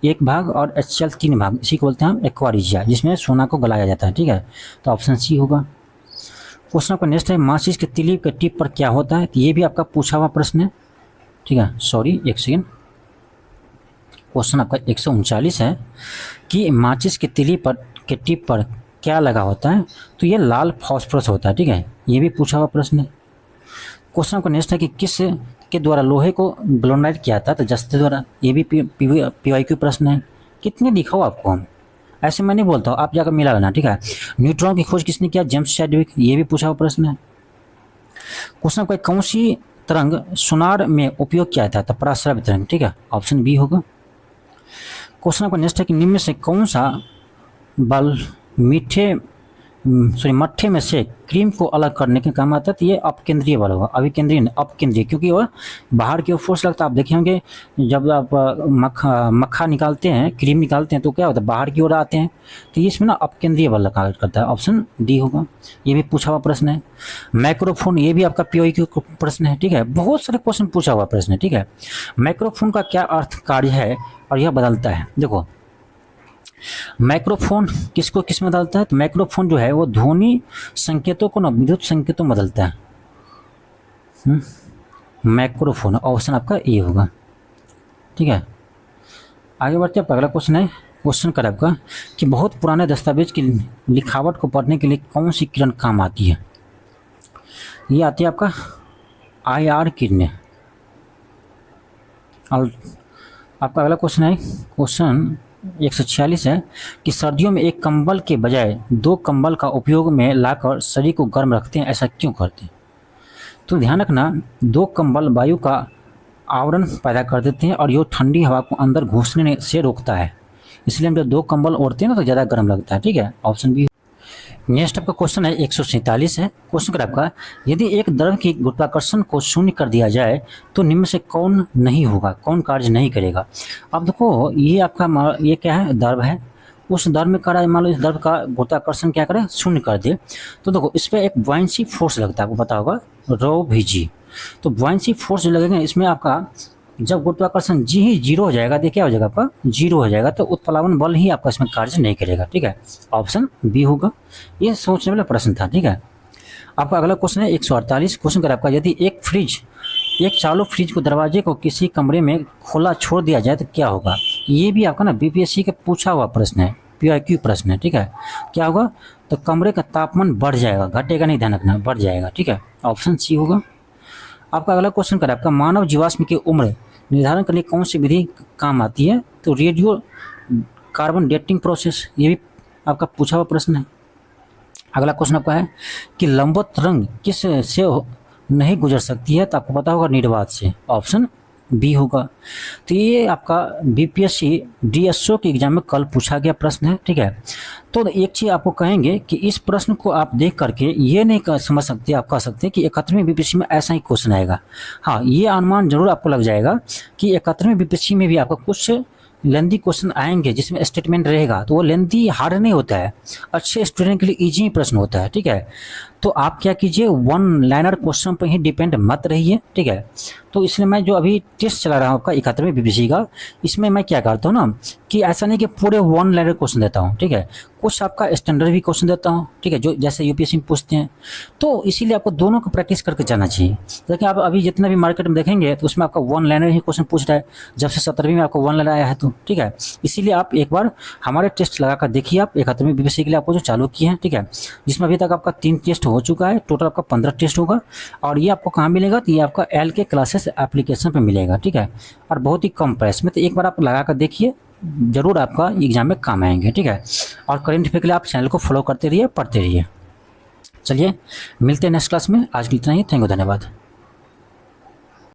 एक भाग और HCl 3 भाग, इसी को बोलते हैं हम एक्वारिजिया, जिसमें सोना को गलाया जाता है, ठीक है। तो ऑप्शन सी होगा। क्वेश्चन आपका नेक्स्ट है, माचिस के तिली के टिप पर क्या होता है? तो ये भी आपका पूछा हुआ प्रश्न है, ठीक है। सॉरी एक सेकेंड, क्वेश्चन आपका 139 है कि माचिस के तिली पर के टिप पर क्या लगा होता है? तो ये लाल फास्फोरस होता है, ठीक है। ये भी पूछा हुआ प्रश्न है। क्वेश्चन आपका नेक्स्ट है कि किस के द्वारा लोहे को ग्लोनाइट किया था? तो जस्ते द्वारा। ये भी पीवाईक्यू प्रश्न है। कितने दिखाओ आपको हम, ऐसे मैं नहीं बोलता हूँ, आप जाकर मिला लेना, ठीक है। न्यूट्रॉन की खोज किसने किया? James Chadwick. ये भी पूछा हुआ प्रश्न है। क्वेश्चन आपका कौन सी तरंग सोनार में उपयोग किया था? तो पराश्रव्य तरंग, ठीक है। ऑप्शन बी होगा। क्वेश्चन आपका नेक्स्ट है कि निम्न में से कौन सा बल मट्ठे में से क्रीम को अलग करने के काम आता है? तो ये अपकेंद्रीय बल होगा, अभिकेंद्रीय नहीं, अपकेंद्रीय, क्योंकि वह बाहर की ओर फोर्स लगता है। आप देखे होंगे जब आप मक्खा निकालते हैं, क्रीम निकालते हैं, तो क्या होता है? बाहर की ओर आते हैं। तो ये इसमें ना अपकेंद्रीय बल लगा करता है, ऑप्शन डी होगा। ये भी पूछा हुआ प्रश्न है। माइक्रोफोन, ये भी आपका पीवाईक्यू प्रश्न है, ठीक है। बहुत सारे क्वेश्चन पूछा हुआ प्रश्न है, ठीक है। माइक्रोफोन का क्या अर्थ कार्य है और यह बदलता है? देखो, माइक्रोफोन किसको किस में बदलता है? तो माइक्रोफोन जो है वो ध्वनि संकेतों को ना विद्युत संकेतों में बदलता है। माइक्रोफोन, ऑप्शन आपका ए होगा, ठीक है। आगे बढ़ते हैं, अगला क्वेश्चन है, क्वेश्चन कर आपका कि बहुत पुराने दस्तावेज की लिखावट को पढ़ने के लिए कौन सी किरण काम आती है? ये आती है आपका IR किरणें। और आपका अगला क्वेश्चन है, क्वेश्चन 146 है कि सर्दियों में एक कंबल के बजाय 2 कंबल का उपयोग में लाकर शरीर को गर्म रखते हैं, ऐसा क्यों करते हैं? तो ध्यान रखना, 2 कंबल वायु का आवरण पैदा कर देते हैं और ये ठंडी हवा को अंदर घुसने से रोकता है, इसलिए हम जब 2 कंबल ओढ़ते हैं ना तो ज़्यादा गर्म लगता है, ठीक है। Option B. नेक्स्ट आपका क्वेश्चन है 147 है, क्वेश्चन कर आपका यदि एक द्रव की गुरुत्वाकर्षण को शून्य कर दिया जाए तो निम्न से कौन नहीं होगा, कौन कार्य नहीं करेगा? अब देखो, ये आपका ये क्या है? द्रव है, उस द्रव में करा, मान लो इस द्रव का गुरुत्वाकर्षण क्या करे? शून्य कर दे, तो देखो इस पर एक बुआयंसी फोर्स लगता है, आपको पता होगा, रो VG। तो बुआयंसी फोर्स जो लगेगा इसमें आपका जब गुरुत्वाकर्षण जी ही 0 हो जाएगा, देखिए क्या हो जाएगा आपका? 0 हो जाएगा, तो उत्प्लावन बल ही आपका इसमें कार्य नहीं करेगा, ठीक है। ऑप्शन बी होगा। ये सोचने वाला प्रश्न था, ठीक है। आपका अगला क्वेश्चन है 148, क्वेश्चन कर आपका यदि एक चालू फ्रिज को दरवाजे को किसी कमरे में खुला छोड़ दिया जाए तो क्या होगा? ये भी आपका ना बीपीएससी का पूछा हुआ प्रश्न है, पीआईक्यू प्रश्न है, ठीक है। क्या होगा? तो कमरे का तापमान बढ़ जाएगा, घटेगा नहीं, ध्यान रखना, बढ़ जाएगा, ठीक है। ऑप्शन सी होगा। आपका अगला क्वेश्चन कर आपका मानव जीवाश्म की उम्र निर्धारण करने की कौन सी विधि काम आती है? तो रेडियो कार्बन डेटिंग प्रोसेस, ये भी आपका पूछा हुआ प्रश्न है। अगला क्वेश्चन आपका है कि लंबवत तरंग किस से नहीं गुजर सकती है? तो आपको पता होगा निर्वात से, ऑप्शन बी होगा। तो ये आपका बीपीएससी DSO के एग्जाम में कल पूछा गया प्रश्न है, ठीक है। तो एक चीज़ आपको कहेंगे कि इस प्रश्न को आप देख करके ये नहीं समझ सकते, आप कह सकते हैं कि 71वें बीपीएससी में ऐसा ही क्वेश्चन आएगा। हाँ, ये अनुमान जरूर आपको लग जाएगा कि 71वें बीपीएससी में भी आपका कुछ लेंथी क्वेश्चन आएंगे जिसमें स्टेटमेंट रहेगा, तो वो लेंथी हार्ड नहीं होता है, अच्छे स्टूडेंट के लिए ईजी प्रश्न होता है, ठीक है। तो आप क्या कीजिए, वन लाइनर क्वेश्चन पर ही डिपेंड मत रहिए, ठीक है। तो इसलिए मैं जो अभी टेस्ट चला रहा हूँ आपका 71वें बीपीएससी का, इसमें मैं क्या करता हूँ ना कि ऐसा नहीं कि पूरे वन लाइनर क्वेश्चन देता हूँ, ठीक है। कुछ आपका स्टैंडर्ड भी क्वेश्चन देता हूँ, ठीक है, जो जैसे यूपीएससी में पूछते हैं। तो इसीलिए आपको दोनों को प्रैक्टिस करके जाना चाहिए। देखिए आप अभी जितना भी मार्केट में देखेंगे तो उसमें आपका वन लाइनर ही क्वेश्चन पूछ रहा है, जब से 17वीं में आपको वन लाइनर आया है तो, ठीक है। इसीलिए आप एक बार हमारे टेस्ट लगा कर देखिए, आप 71वीं बीपीएससी के लिए आपको जो चालू किए हैं, ठीक है, जिसमें अभी तक आपका 3 टेस्ट हो चुका है, टोटल आपका 15 टेस्ट होगा। और ये आपको कहाँ मिलेगा, तो ये आपका एल के क्लासेस एप्लीकेशन पर मिलेगा, ठीक है, और बहुत ही कम प्राइस में। तो एक बार आप लगा कर देखिए, ज़रूर आपका एग्जाम में काम आएंगे, ठीक है। और करंट अफेयर के लिए आप चैनल को फॉलो करते रहिए, पढ़ते रहिए। चलिए मिलते हैं नेक्स्ट क्लास में, आज के लिए इतना ही। थैंक यू, धन्यवाद।